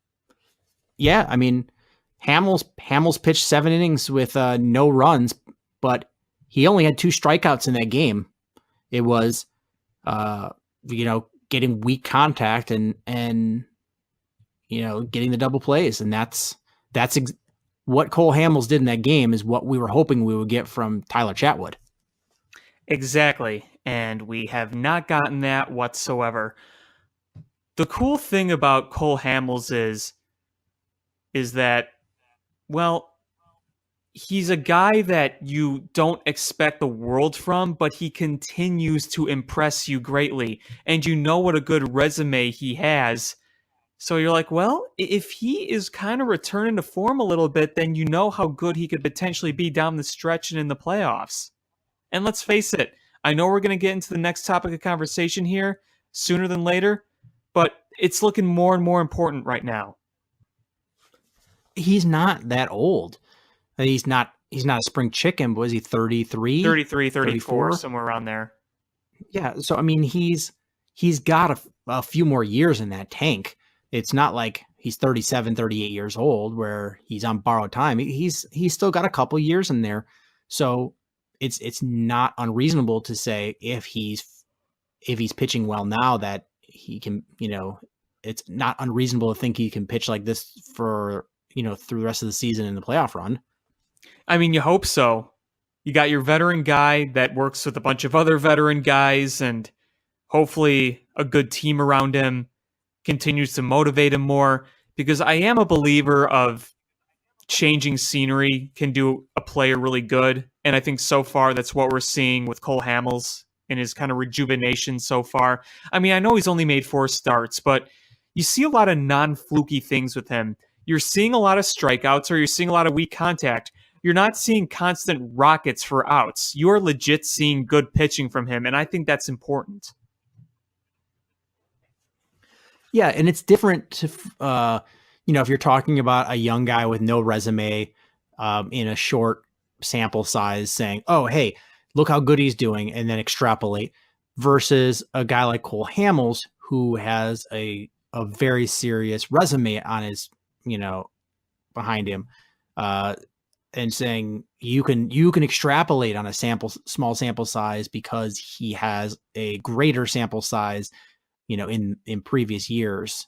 Yeah, I mean, Hamels pitched 7 innings with no runs, but he only had 2 strikeouts in that game. It was, you know, getting weak contact and you know, getting the double plays, and that's what Cole Hamels did in that game is what we were hoping we would get from Tyler Chatwood. Exactly. And we have not gotten that whatsoever. The cool thing about Cole Hamels is that, well, he's a guy that you don't expect the world from, but he continues to impress you greatly. And you know what a good resume he has. So you're like, well, if he is kind of returning to form a little bit, then you know how good he could potentially be down the stretch and in the playoffs. And let's face it, I know we're going to get into the next topic of conversation here sooner than later, but it's looking more and more important right now. He's not that old. He's not a spring chicken, but was he 33? 33, 34, somewhere around there. Yeah, so I mean he's got a few more years in that tank. It's not like he's 37, 38 years old where he's on borrowed time. He's still got a couple years in there. So it's not unreasonable to say if he's pitching well now that he can, it's not unreasonable to think he can pitch like this for, through the rest of the season in the playoff run. I mean, you hope so. You got your veteran guy that works with a bunch of other veteran guys, and hopefully a good team around him continues to motivate him more, because I am a believer of changing scenery can do a player really good. And I think so far that's what we're seeing with Cole Hamels in his kind of rejuvenation so far. I mean, I know he's only made 4 starts, but you see a lot of non-fluky things with him. You're seeing a lot of strikeouts, or you're seeing a lot of weak contact. You're not seeing constant rockets for outs. You're legit seeing good pitching from him, and I think that's important. Yeah, and it's different to, if you're talking about a young guy with no resume in a short sample size saying, oh, hey, look how good he's doing, and then extrapolate, versus a guy like Cole Hamels who has a very serious resume on his, behind him, and saying you can extrapolate on a small sample size because he has a greater sample size, in previous years.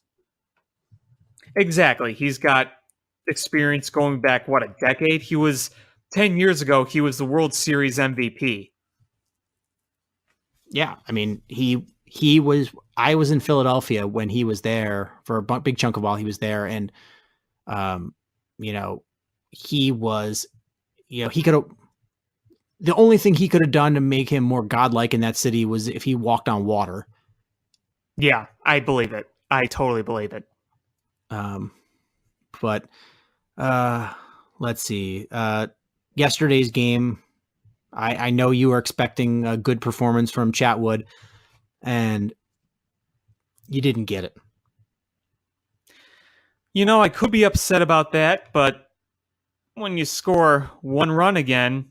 Exactly. He's got experience going back, a decade? 10 years ago, he was the World Series MVP. Yeah. I mean, I was in Philadelphia when he was there for a big chunk of while he was there. And, he was, he could have, the only thing he could have done to make him more godlike in that city was if he walked on water. Yeah, I believe it. I totally believe it. But let's see. Yesterday's game, I know you were expecting a good performance from Chatwood, and you didn't get it. I could be upset about that, but when you score 1 run again,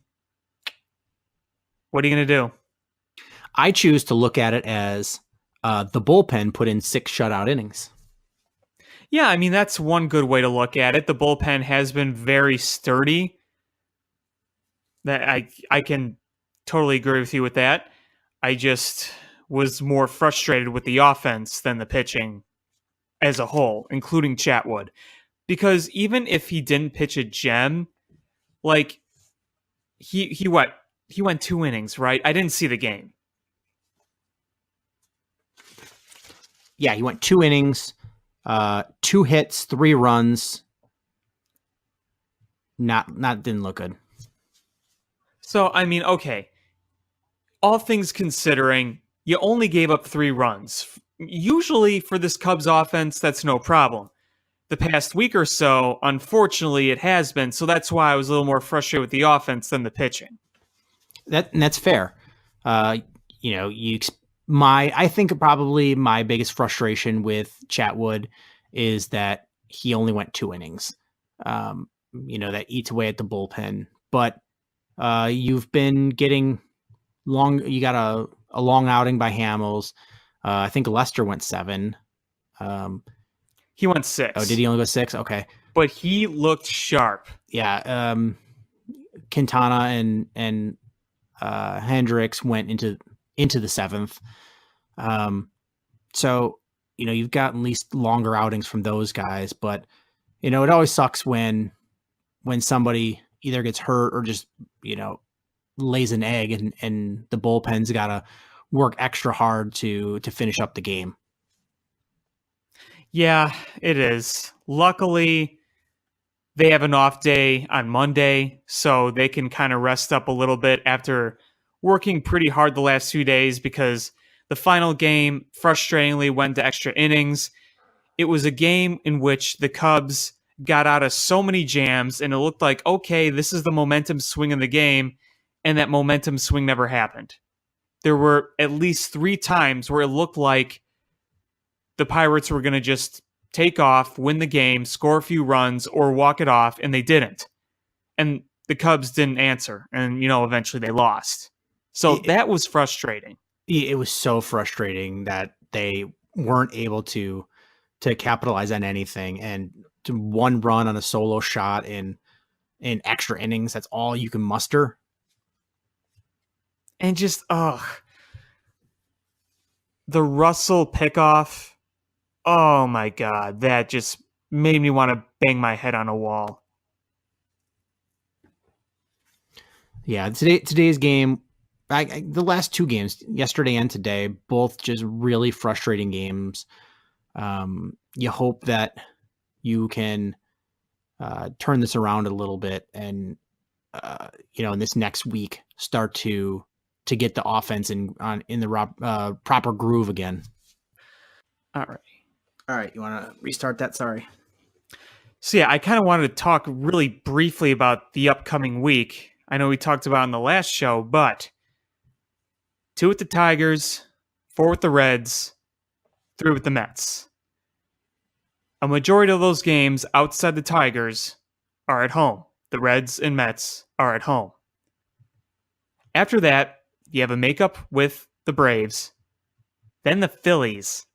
what are you going to do? I choose to look at it as the bullpen put in 6 shutout innings. Yeah, I mean, that's one good way to look at it. The bullpen has been very sturdy. That I can totally agree with you with that. I just was more frustrated with the offense than the pitching as a whole, including Chatwood. Because even if he didn't pitch a gem, like he went 2 innings, right? I didn't see the game. Yeah, he went 2 innings, 2 hits, 3 runs. Didn't look good. So, I mean, okay. All things considering, you only gave up 3 runs. Usually for this Cubs offense, that's no problem. The past week or so, unfortunately, it has been. So that's why I was a little more frustrated with the offense than the pitching. That's fair. I think probably my biggest frustration with Chatwood is that he only went 2 innings. That eats away at the bullpen. But you've been getting you got a long outing by Hamels. I think Lester went 7. He went 6. Oh, did he only go 6? Okay. But he looked sharp. Yeah. Quintana and Hendricks went into the 7th. So, you've got at least longer outings from those guys, but it always sucks when somebody either gets hurt or just, lays an egg, and the bullpen's got to work extra hard to finish up the game. Yeah, it is. Luckily, they have an off day on Monday, so they can kind of rest up a little bit after working pretty hard the last 2 days, because the final game frustratingly went to extra innings. It was a game in which the Cubs got out of so many jams, and it looked like, okay, this is the momentum swing in the game, and that momentum swing never happened. There were at least 3 times where it looked like the Pirates were going to just take off, win the game, score a few runs, or walk it off, and they didn't. And the Cubs didn't answer, and, eventually they lost. So that was frustrating. It was so frustrating that they weren't able to capitalize on anything, and to 1 run on a solo shot in extra innings, that's all you can muster. And just, the Russell pickoff, oh my God, that just made me want to bang my head on a wall. Yeah, today's game, the last 2 games, yesterday and today, both just really frustrating games. You hope that you can turn this around a little bit, and in this next week start to get the offense in the proper groove again. All right. You want to restart that? Sorry. So yeah, I kind of wanted to talk really briefly about the upcoming week. I know we talked about it in the last show, but 2 with the Tigers, 4 with the Reds, 3 with the Mets. A majority of those games outside the Tigers are at home. The Reds and Mets are at home. After that, you have a makeup with the Braves, then the Phillies,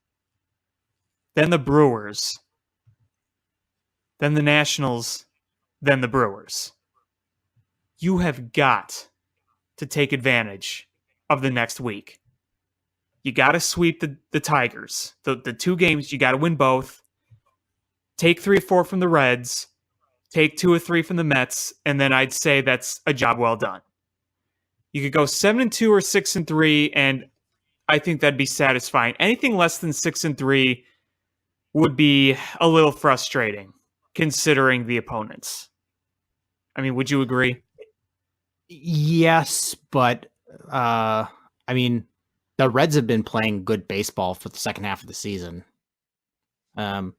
then the Brewers, then the Nationals, then the Brewers. You have got to take advantage of the next week. You got to sweep the Tigers. The 2 games, you got to win both. Take 3 or 4 from the Reds. Take 2 or 3 from the Mets, and then I'd say that's a job well done. You could go 7-2 or 6-3, and I think that'd be satisfying. Anything less than 6-3 would be a little frustrating, considering the opponents. I mean, would you agree? Yes, but the Reds have been playing good baseball for the second half of the season. Yeah,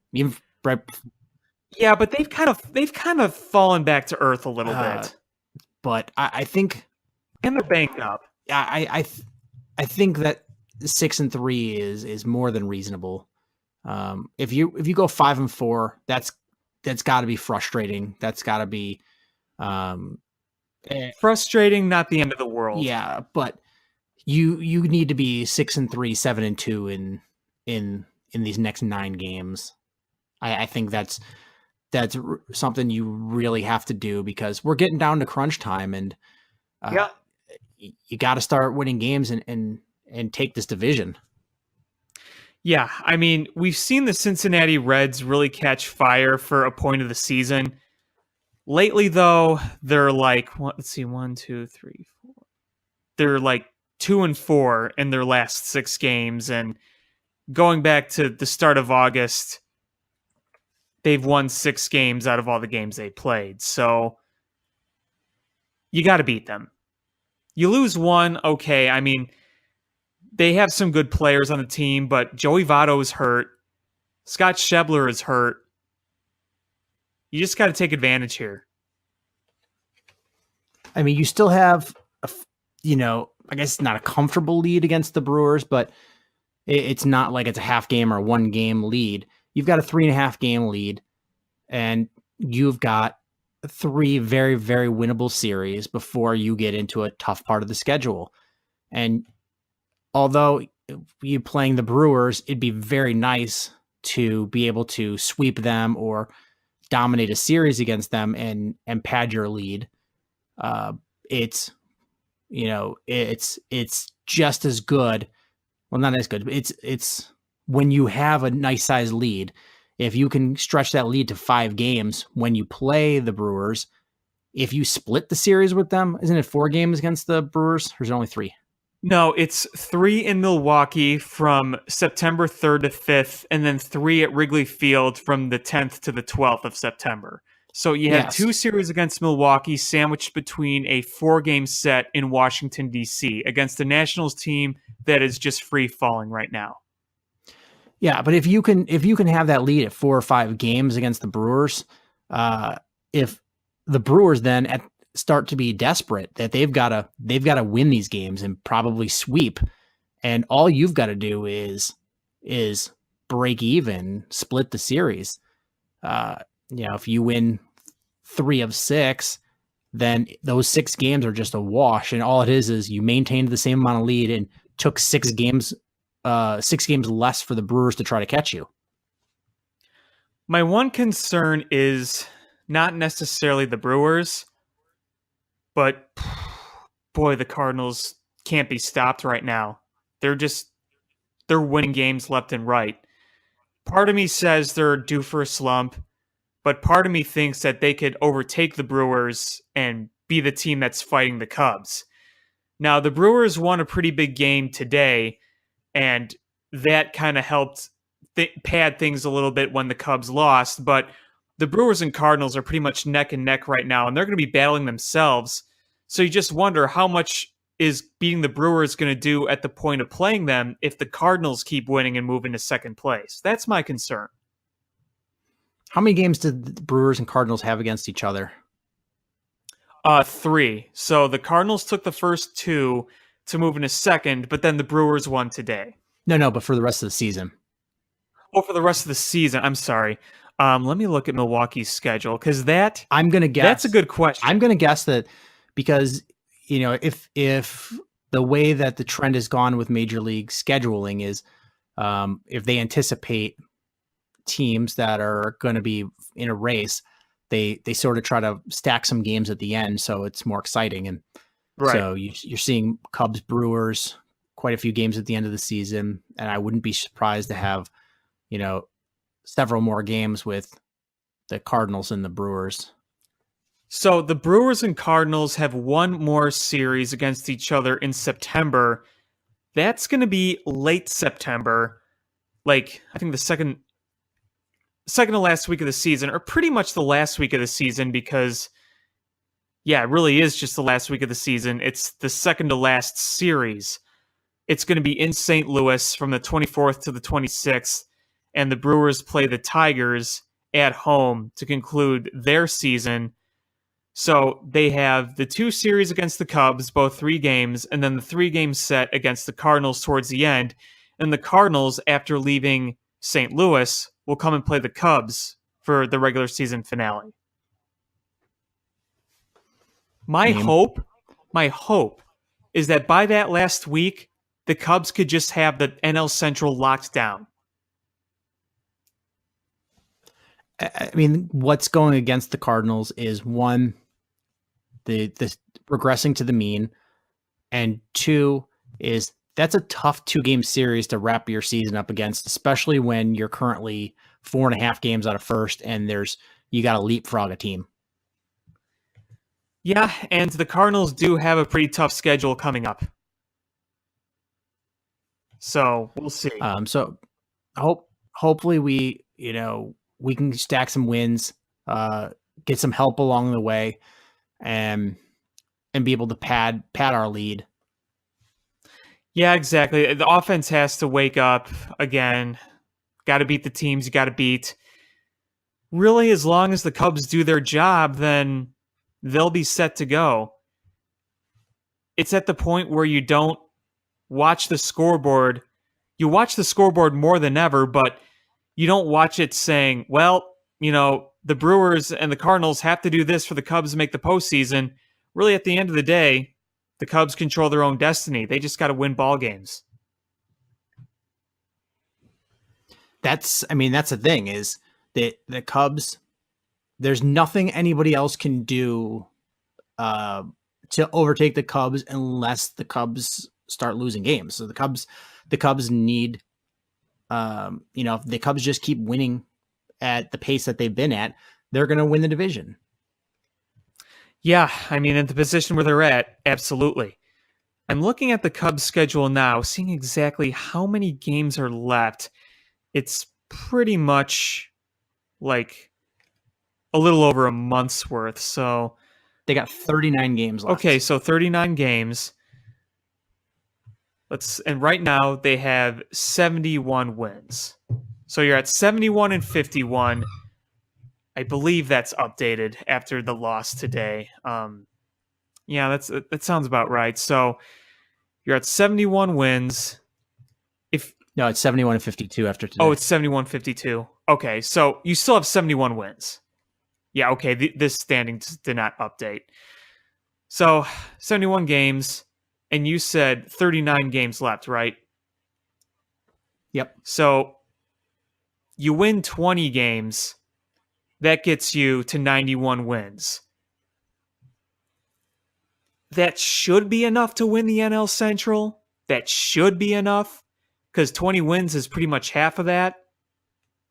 but they've kind of fallen back to earth a little bit. But I think, and they're banged up. I think that 6-3 is more than reasonable. If you go 5-4, that's got to be frustrating. That's got to be frustrating, not the end of the world. Yeah, but you need to be 6-3, 7-2 in these next 9 games. I think that's something you really have to do, because we're getting down to crunch time, and you got to start winning games and take this division. Yeah, I mean, we've seen the Cincinnati Reds really catch fire for a point of the season. Lately, though, they're like, let's see, 1, 2, 3, 4. They're like 2-4 in their last 6 games, and going back to the start of August, they've won 6 games out of all the games they played. So you got to beat them. You lose 1, okay. I mean, they have some good players on the team, but Joey Votto is hurt. Scott Schebler is hurt. You just got to take advantage here. I mean, you still have, I guess it's not a comfortable lead against the Brewers, but it's not like it's a half game or 1 game lead. You've got a 3.5 game lead, and you've got 3 very, very winnable series before you get into a tough part of the schedule. And although you playing the Brewers, it'd be very nice to be able to sweep them or dominate a series against them and pad your lead. It's just as good. Well, not as good. It's when you have a nice sized lead, if you can stretch that lead to 5 games when you play the Brewers, if you split the series with them, isn't it 4 games against the Brewers, or is it only 3? No, it's 3 in Milwaukee from September 3rd to 5th, and then 3 at Wrigley Field from the 10th to the 12th of September. So you have Yes. 2 series against Milwaukee sandwiched between a 4-game set in Washington, D.C. against the Nationals team that is just free falling right now. Yeah, but if you can have that lead at 4 or 5 games against the Brewers, if the Brewers then start to be desperate that they've got to win these games and probably sweep, and all you've got to do is break even, split the series. If you win 3 of 6, then those 6 games are just a wash, and all it is you maintained the same amount of lead and took 6 games less for the Brewers to try to catch you. My one concern is not necessarily the Brewers, but boy, the Cardinals can't be stopped right now. They're winning games left and right. Part of me says they're due for a slump, but part of me thinks that they could overtake the Brewers and be the team that's fighting the Cubs. Now, the Brewers won a pretty big game today, and that kind of helped pad things a little bit when the Cubs lost, but the Brewers and Cardinals are pretty much neck and neck right now, and they're going to be battling themselves. So you just wonder how much is beating the Brewers going to do at the point of playing them if the Cardinals keep winning and move into second place. That's my concern. How many games did the Brewers and Cardinals have against each other? 3. So the Cardinals took the first 2 to move into second, but then the Brewers won today. No, but for the rest of the season. Oh, for the rest of the season. I'm sorry. Let me look at Milwaukee's schedule, because I'm going to guess. That's a good question. I'm going to guess that because, if the way that the trend has gone with Major League scheduling is if they anticipate teams that are going to be in a race, they sort of try to stack some games at the end so it's more exciting. And so you're seeing Cubs, Brewers, quite a few games at the end of the season, and I wouldn't be surprised to have, several more games with the Cardinals and the Brewers. So the Brewers and Cardinals have one more series against each other in September. That's going to be late September, like I think the second to last week of the season, or pretty much the last week of the season, because it really is just the last week of the season. It's the second to last series. It's going to be in St. Louis from the 24th to the 26th, and the Brewers play the Tigers at home to conclude their season. So they have the 2 series against the Cubs, both 3 games, and then the 3-game set against the Cardinals towards the end. And the Cardinals, after leaving St. Louis, will come and play the Cubs for the regular season finale. My hope is that by that last week, the Cubs could just have the NL Central locked down. I mean, what's going against the Cardinals is 1, the regressing to the mean, and 2 is that's a tough 2-game series to wrap your season up against, especially when you're currently 4.5 games out of first and you got to leapfrog a team. Yeah, and the Cardinals do have a pretty tough schedule coming up. So we'll see. So hopefully we can stack some wins, get some help along the way, and be able to pad our lead. Yeah, exactly. The offense has to wake up again. Got to beat the teams you got to beat. Really, as long as the Cubs do their job, then they'll be set to go. It's at the point where you don't watch the scoreboard. You watch the scoreboard more than ever, but you don't watch it saying, well, the Brewers and the Cardinals have to do this for the Cubs to make the postseason. Really, at the end of the day, the Cubs control their own destiny. They just got to win ball games. That's the thing is that the Cubs, there's nothing anybody else can do to overtake the Cubs unless the Cubs start losing games. So the Cubs need, if the Cubs just keep winning at the pace that they've been at, they're going to win the division. Yeah, I mean, at the position where they're at, absolutely. I'm looking at the Cubs schedule now, seeing exactly how many games are left. It's pretty much like a little over a month's worth. So, They got 39 games left. okay, so 39 games. And right now they have 71 wins. So you're at 71 and 51. I believe that's updated after the loss today. Yeah, that sounds about right. So you're at 71 wins. No, it's 71 and 52 after today. Oh, it's 71-52. Okay, so you still have 71 wins. Yeah, okay, this standings did not update. So 71 games, and you said 39 games left, right? Yep. So you win 20 games, that gets you to 91 wins. That should be enough to win the NL Central. That should be enough, because 20 wins is pretty much half of that.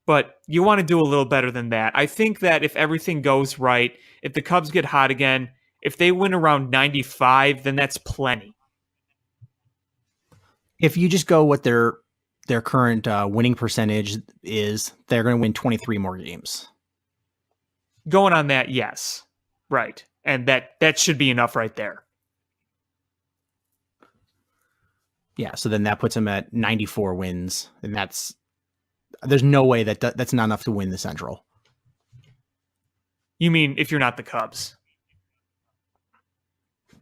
But you want to do a little better than that. I think that if everything goes right, if the Cubs get hot again, if they win around 95, then that's plenty. If you just go what their current winning percentage is, they're going to win 23 more games. Going on that, yes. Right. And that should be enough right there. Yeah, so then that puts them at 94 wins, and there's no way that's not enough to win the Central. You mean if you're not the Cubs?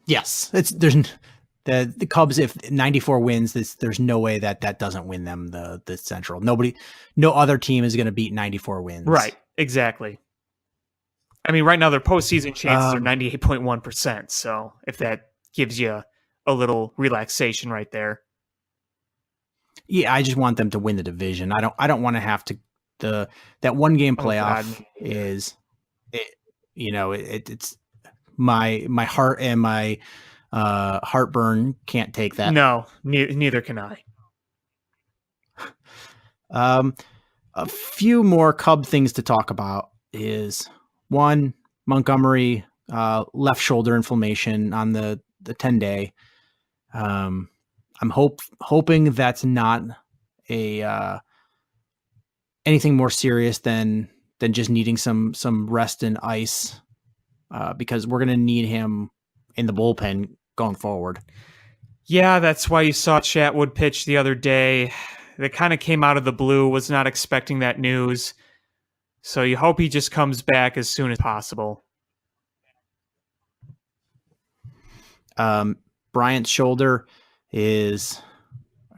Yes, there's the Cubs. If 94 wins, there's no way that doesn't win them the Central. No other team is going to beat 94 wins. Right, exactly. I mean, right now their postseason chances are 98.1%. So if that gives you a little relaxation right there. Yeah, I just want them to win the division. I don't want to have to that one game playoff it's my heart and my heartburn can't take that. No, neither can I. A few more Cub things to talk about is one, Montgomery left shoulder inflammation on the 10-day. I'm hoping that's not anything more serious than just needing some rest and ice, because we're going to need him in the bullpen going forward. Yeah, that's why you saw Chatwood pitch the other day. That kind of came out of the blue, was not expecting that news. So you hope he just comes back as soon as possible. Bryant's shoulder is,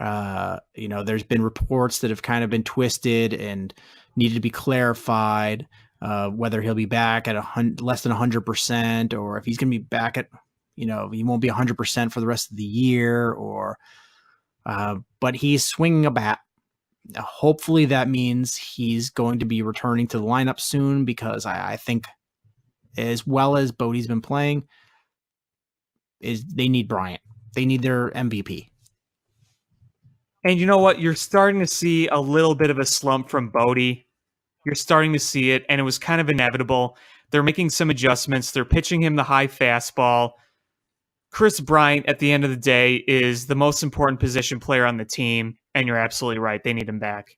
there's been reports that have kind of been twisted and needed to be clarified, whether he'll be back at less than 100%, or if he's going to be back at, he won't be 100% for the rest of the year, but he's swinging a bat. Hopefully that means he's going to be returning to the lineup soon, because I think, as well as Bodie's been playing, they need Bryant. They need their MVP. And you know what? You're starting to see a little bit of a slump from Bodie. You're starting to see it, and it was kind of inevitable. They're making some adjustments. They're pitching him the high fastball. Chris Bryant, at the end of the day, is the most important position player on the team, and you're absolutely right. They need him back.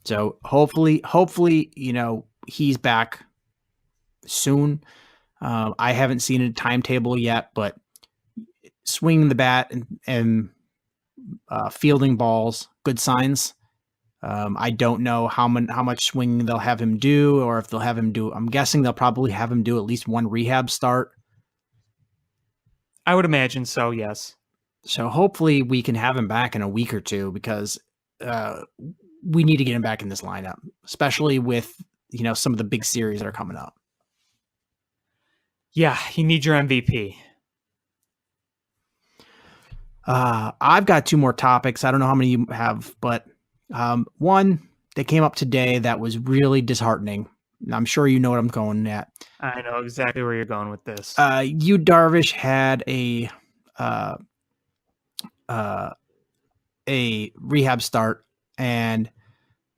So hopefully, he's back soon. I haven't seen a timetable yet, but swinging the bat and fielding balls, good signs. I don't know how much swinging they'll have him do, or if they'll have him do. I'm guessing they'll probably have him do at least one rehab start. I would imagine so, yes. So hopefully we can have him back in a week or two, because we need to get him back in this lineup, especially with some of the big series that are coming up. Yeah, you need your MVP. I've got two more topics. I don't know how many you have, but one that came up today that was really disheartening. I'm sure you know what I'm going at. I know exactly where you're going with this. Darvish had a rehab start, and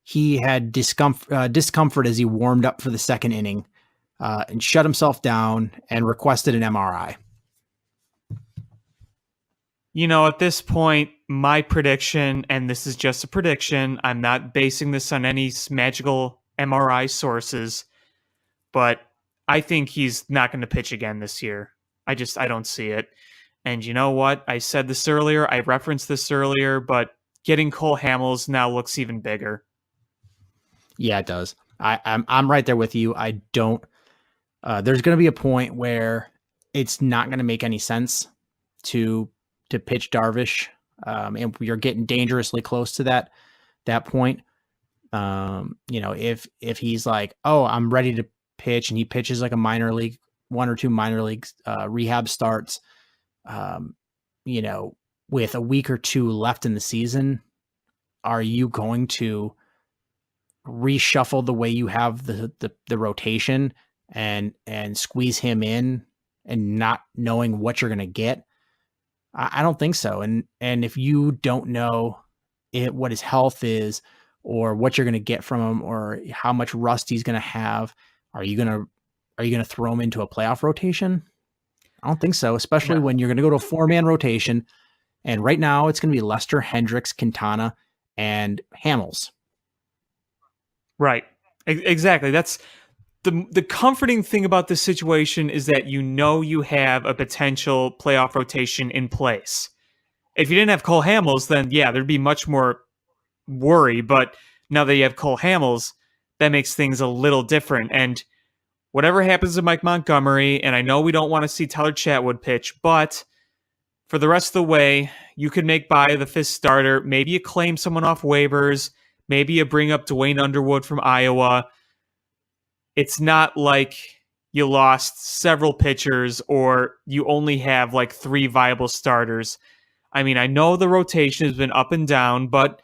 he had discomfort as he warmed up for the second inning. and shut himself down and requested an MRI. At this point, my prediction, and this is just a prediction, I'm not basing this on any magical MRI sources, but I think he's not going to pitch again this year. I don't see it. And you know what? I said this earlier, I referenced this earlier, but getting Cole Hamels now looks even bigger. Yeah, it does. I'm right there with you. I don't. There's going to be a point where it's not going to make any sense to pitch Darvish, and you're getting dangerously close to that point. If he's like, oh, I'm ready to pitch, and he pitches like a one or two minor league rehab starts, with a week or two left in the season, are you going to reshuffle the way you have the rotation and squeeze him in and not knowing what you're going to get? I don't think so. And if you don't know what his health is or what you're going to get from him or how much rust he's going to have, are you going to throw him into a playoff rotation? I don't think so, especially when you're going to go to a 4-man rotation. And right now it's going to be Lester, Hendricks, Quintana, and Hamels. Right. Exactly. That's the comforting thing about this situation is that you have a potential playoff rotation in place. If you didn't have Cole Hamels, then yeah, there'd be much more worry. But now that you have Cole Hamels, that makes things a little different. And whatever happens to Mike Montgomery, and I know we don't want to see Tyler Chatwood pitch, but for the rest of the way, you could make Bae the 5th starter. Maybe you claim someone off waivers. Maybe you bring up Dwayne Underwood from Iowa. It's not like you lost several pitchers or you only have like 3 viable starters. I mean, I know the rotation has been up and down, but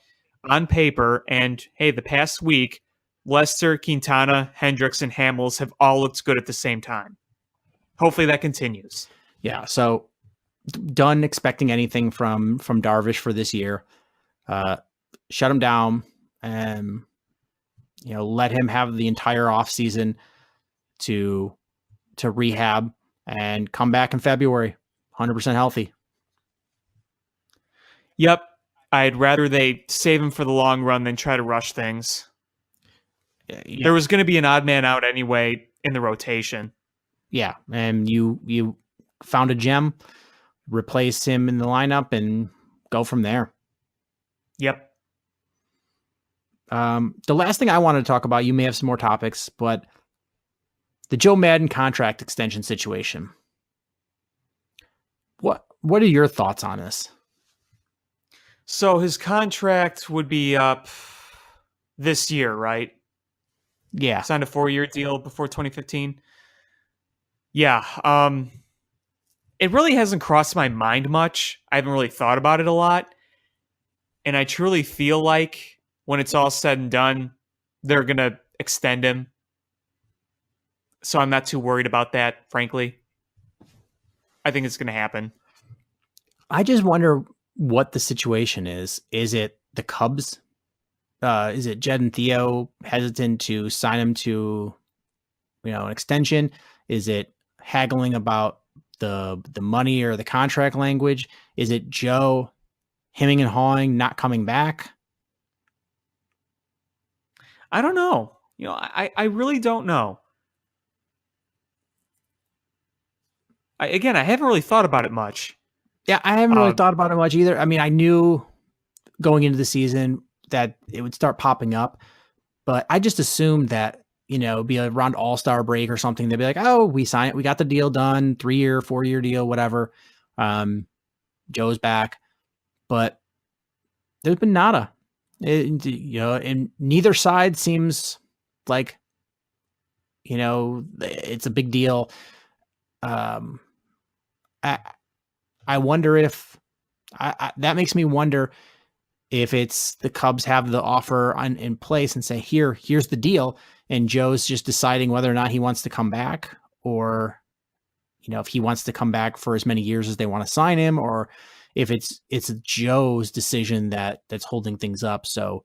on paper, and hey, the past week, Lester, Quintana, Hendricks, and Hamels have all looked good at the same time. Hopefully that continues. Yeah, so done expecting anything from Darvish for this year. Shut him down and let him have the entire offseason to rehab and come back in February 100% healthy. Yep. I'd rather they save him for the long run than try to rush things. Yeah. There was going to be an odd man out anyway in the rotation. Yeah, and you found a gem, replace him in the lineup, and go from there. Yep. The last thing I wanted to talk about, you may have some more topics, but the Joe Madden contract extension situation. What are your thoughts on this? So his contract would be up this year, right? Yeah. Signed a 4-year deal before 2015. Yeah. It really hasn't crossed my mind much. I haven't really thought about it a lot. And I truly feel like when it's all said and done, they're going to extend him. So I'm not too worried about that, frankly. I think it's going to happen. I just wonder what the situation is. Is it the Cubs? Is it Jed and Theo hesitant to sign him to, an extension? Is it haggling about the money or the contract language? Is it Joe hemming and hawing, not coming back? I don't know. I really don't know. I haven't really thought about it much. Yeah, I haven't really thought about it much either. I mean, I knew going into the season that it would start popping up, but I just assumed that, it'd be around All-Star break or something. They'd be like, oh, we signed it. We got the deal done, 3-year, 4-year deal, whatever. Joe's back, but there's been nada. And neither side seems like, it's a big deal. I wonder if that makes me wonder if it's the Cubs have the offer in place and say, here's the deal. And Joe's just deciding whether or not he wants to come back, or, if he wants to come back for as many years as they want to sign him, or if it's Joe's decision that's holding things up. So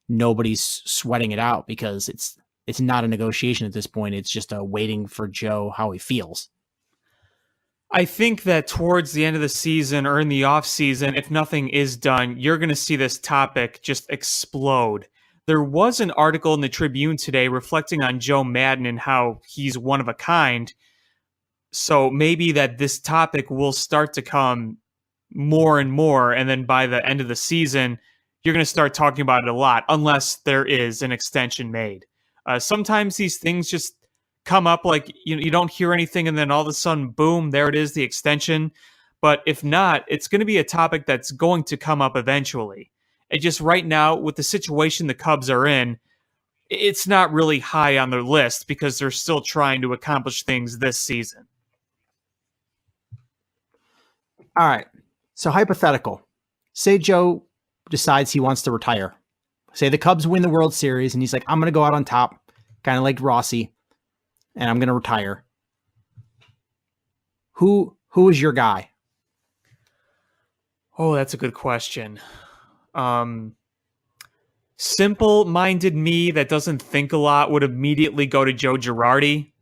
nobody's sweating it out because it's it's not a negotiation at this point. It's just a waiting for Joe how he feels. I think that towards the end of the season or in the off season, if nothing is done, you're going to see this topic just explode. There was an article in the Tribune today reflecting on Joe Madden and how he's one of a kind. So maybe that this topic will start to come more and more. And then by the end of the season, you're going to start talking about it a lot, unless there is an extension made. Sometimes these things just come up like you don't hear anything and then all of a sudden, boom, there it is, the extension. But if not, it's going to be a topic that's going to come up eventually. And just right now, with the situation the Cubs are in, it's not really high on their list because they're still trying to accomplish things this season. All right. So hypothetical. Say Joe decides he wants to retire. Say the Cubs win the World Series and he's like, I'm going to go out on top, kind of like Rossi, and I'm going to retire. Who is your guy? Oh, that's a good question. Simple-minded me that doesn't think a lot would immediately go to Joe Girardi.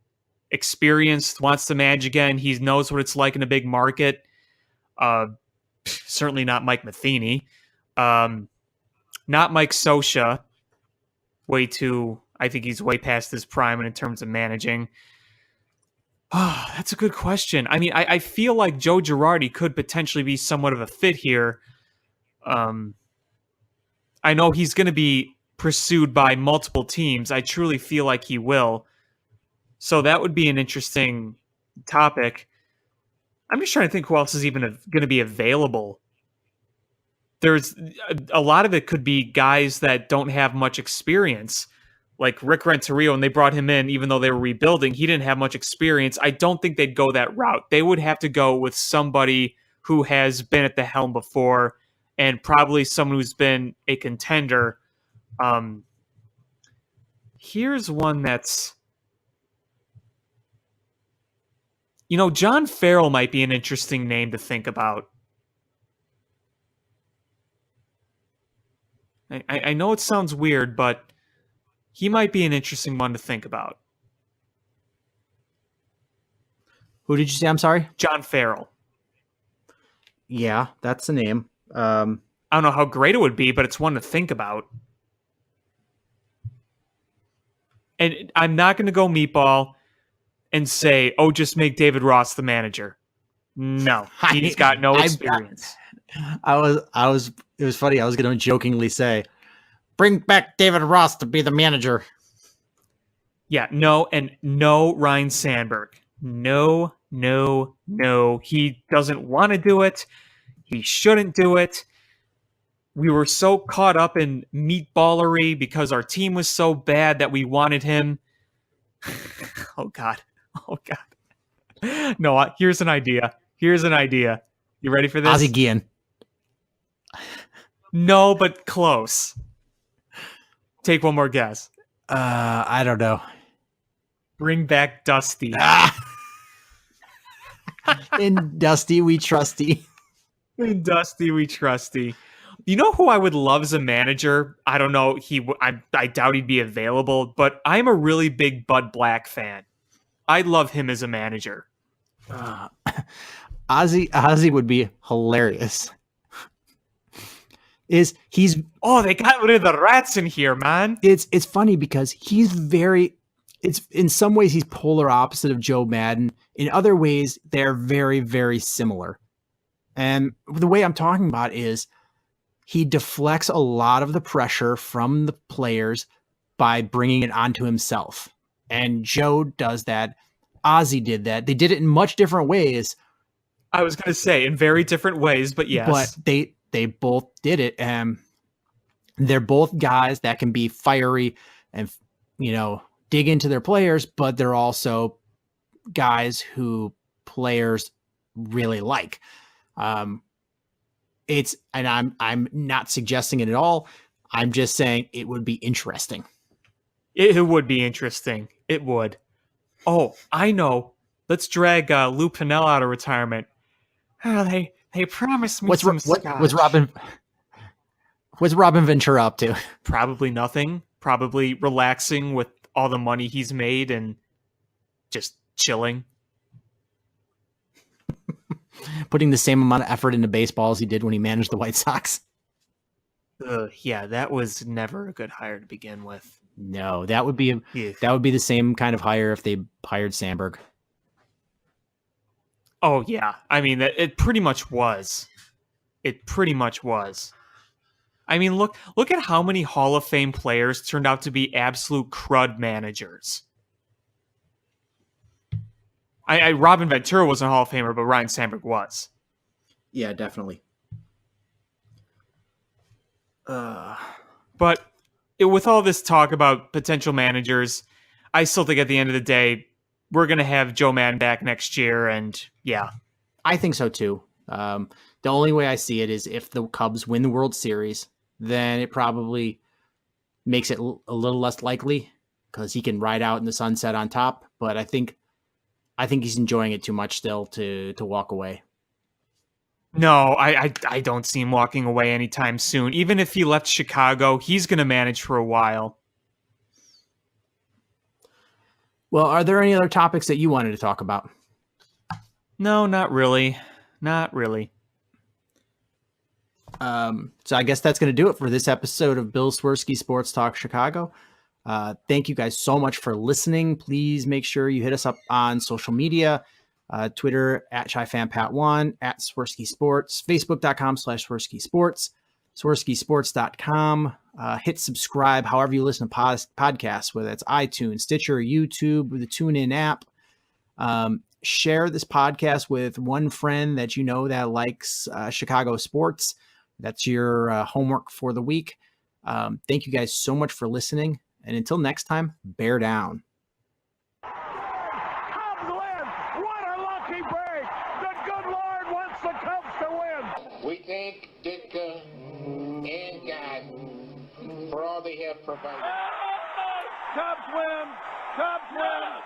Experienced, wants to manage again. He knows what it's like in a big market. Certainly not Mike Matheny. Not Mike Scioscia. I think he's way past his prime in terms of managing. Oh, that's a good question. I mean, I feel like Joe Girardi could potentially be somewhat of a fit here. I know he's going to be pursued by multiple teams. I truly feel like he will. So that would be an interesting topic. I'm just trying to think who else is even going to be available. There's a lot of it could be guys that don't have much experience. Like Rick Renteria, when they brought him in, even though they were rebuilding, he didn't have much experience. I don't think they'd go that route. They would have to go with somebody who has been at the helm before and probably someone who's been a contender. Here's one that's... John Farrell might be an interesting name to think about. I know it sounds weird, but he might be an interesting one to think about. Who did you say? I'm sorry? John Farrell. Yeah, that's the name. I don't know how great it would be, but it's one to think about. And I'm not going to go meatball and say, just make David Ross the manager. No, he's got no experience. It was funny. I was going to jokingly say, bring back David Ross to be the manager. Yeah, no, and no Ryan Sandberg. No. He doesn't want to do it. He shouldn't do it. We were so caught up in meatballery because our team was so bad that we wanted him. Oh, God. No, here's an idea. You ready for this? Ozzie Guillen. No, but close. Take one more guess. I don't know. Bring back Dusty. In Dusty, we trusty. In Dusty, we trusty. You know who I would love as a manager? I don't know. I doubt he'd be available, but I'm a really big Bud Black fan. I love him as a manager. Ozzy would be hilarious. They got rid of the rats in here, man. It's funny because in some ways he's polar opposite of Joe Madden. In other ways, they're very, very similar. And the way I'm talking about is he deflects a lot of the pressure from the players by bringing it onto himself. And Joe does that. Ozzy did that. They did it in much different ways. I was going to say in very different ways, but yes. But they both did it. And they're both guys that can be fiery and, dig into their players, but they're also guys who players really like. I'm not suggesting it at all. I'm just saying it would be interesting. It would be interesting. It would. Oh, I know. Let's drag Lou Piniella out of retirement. Oh, they promised me some scotch. What's Robin Ventura up to? Probably nothing. Probably relaxing with all the money he's made and just chilling. Putting the same amount of effort into baseball as he did when he managed the White Sox. Yeah, that was never a good hire to begin with. No, that would be Yeah. the same kind of hire if they hired Sandberg. Oh yeah, I mean it pretty much was. It pretty much was. I mean, look at how many Hall of Fame players turned out to be absolute crud managers. Robin Ventura wasn't a Hall of Famer, but Ryan Sandberg was. Yeah, definitely. But with all this talk about potential managers, I still think at the end of the day, we're going to have Joe Madden back next year. And yeah, I think so too. The only way I see it is if the Cubs win the World Series, then it probably makes it a little less likely because he can ride out in the sunset on top. But I think he's enjoying it too much still to walk away. no, I don't see him walking away anytime soon. Even if he left Chicago, he's going to manage for a while. Well, are there any other topics that you wanted to talk about? No, not really. Not really. So I guess that's going to do it for this episode of Bill Swerski Sports Talk Chicago. Thank you guys so much for listening. Please make sure you hit us up on social media, Twitter at ChiFanPat1, at Swerski Sports, Facebook.com/Swerski Sports, SwerskiSports.com. Hit subscribe however you listen to podcasts, whether it's iTunes, Stitcher, YouTube, or the TuneIn app. Share this podcast with one friend that you know that likes Chicago sports. That's your homework for the week. Thank you guys so much for listening. And until next time, bear down. Cubs win! What a lucky break! The good Lord wants the Cubs to win! We thank Ditka and God for all they have provided. Cubs win! Cubs win!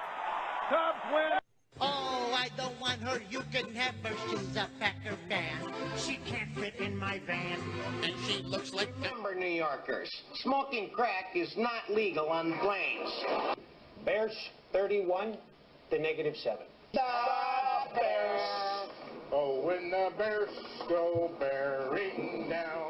Cubs win! Oh, I don't want her. You can have her. She's a Packer fan. She can't fit in my van. And she looks like number New Yorkers. Smoking crack is not legal on planes. Bears 31 to -7. The Bears. Oh, when the Bears go bearing down.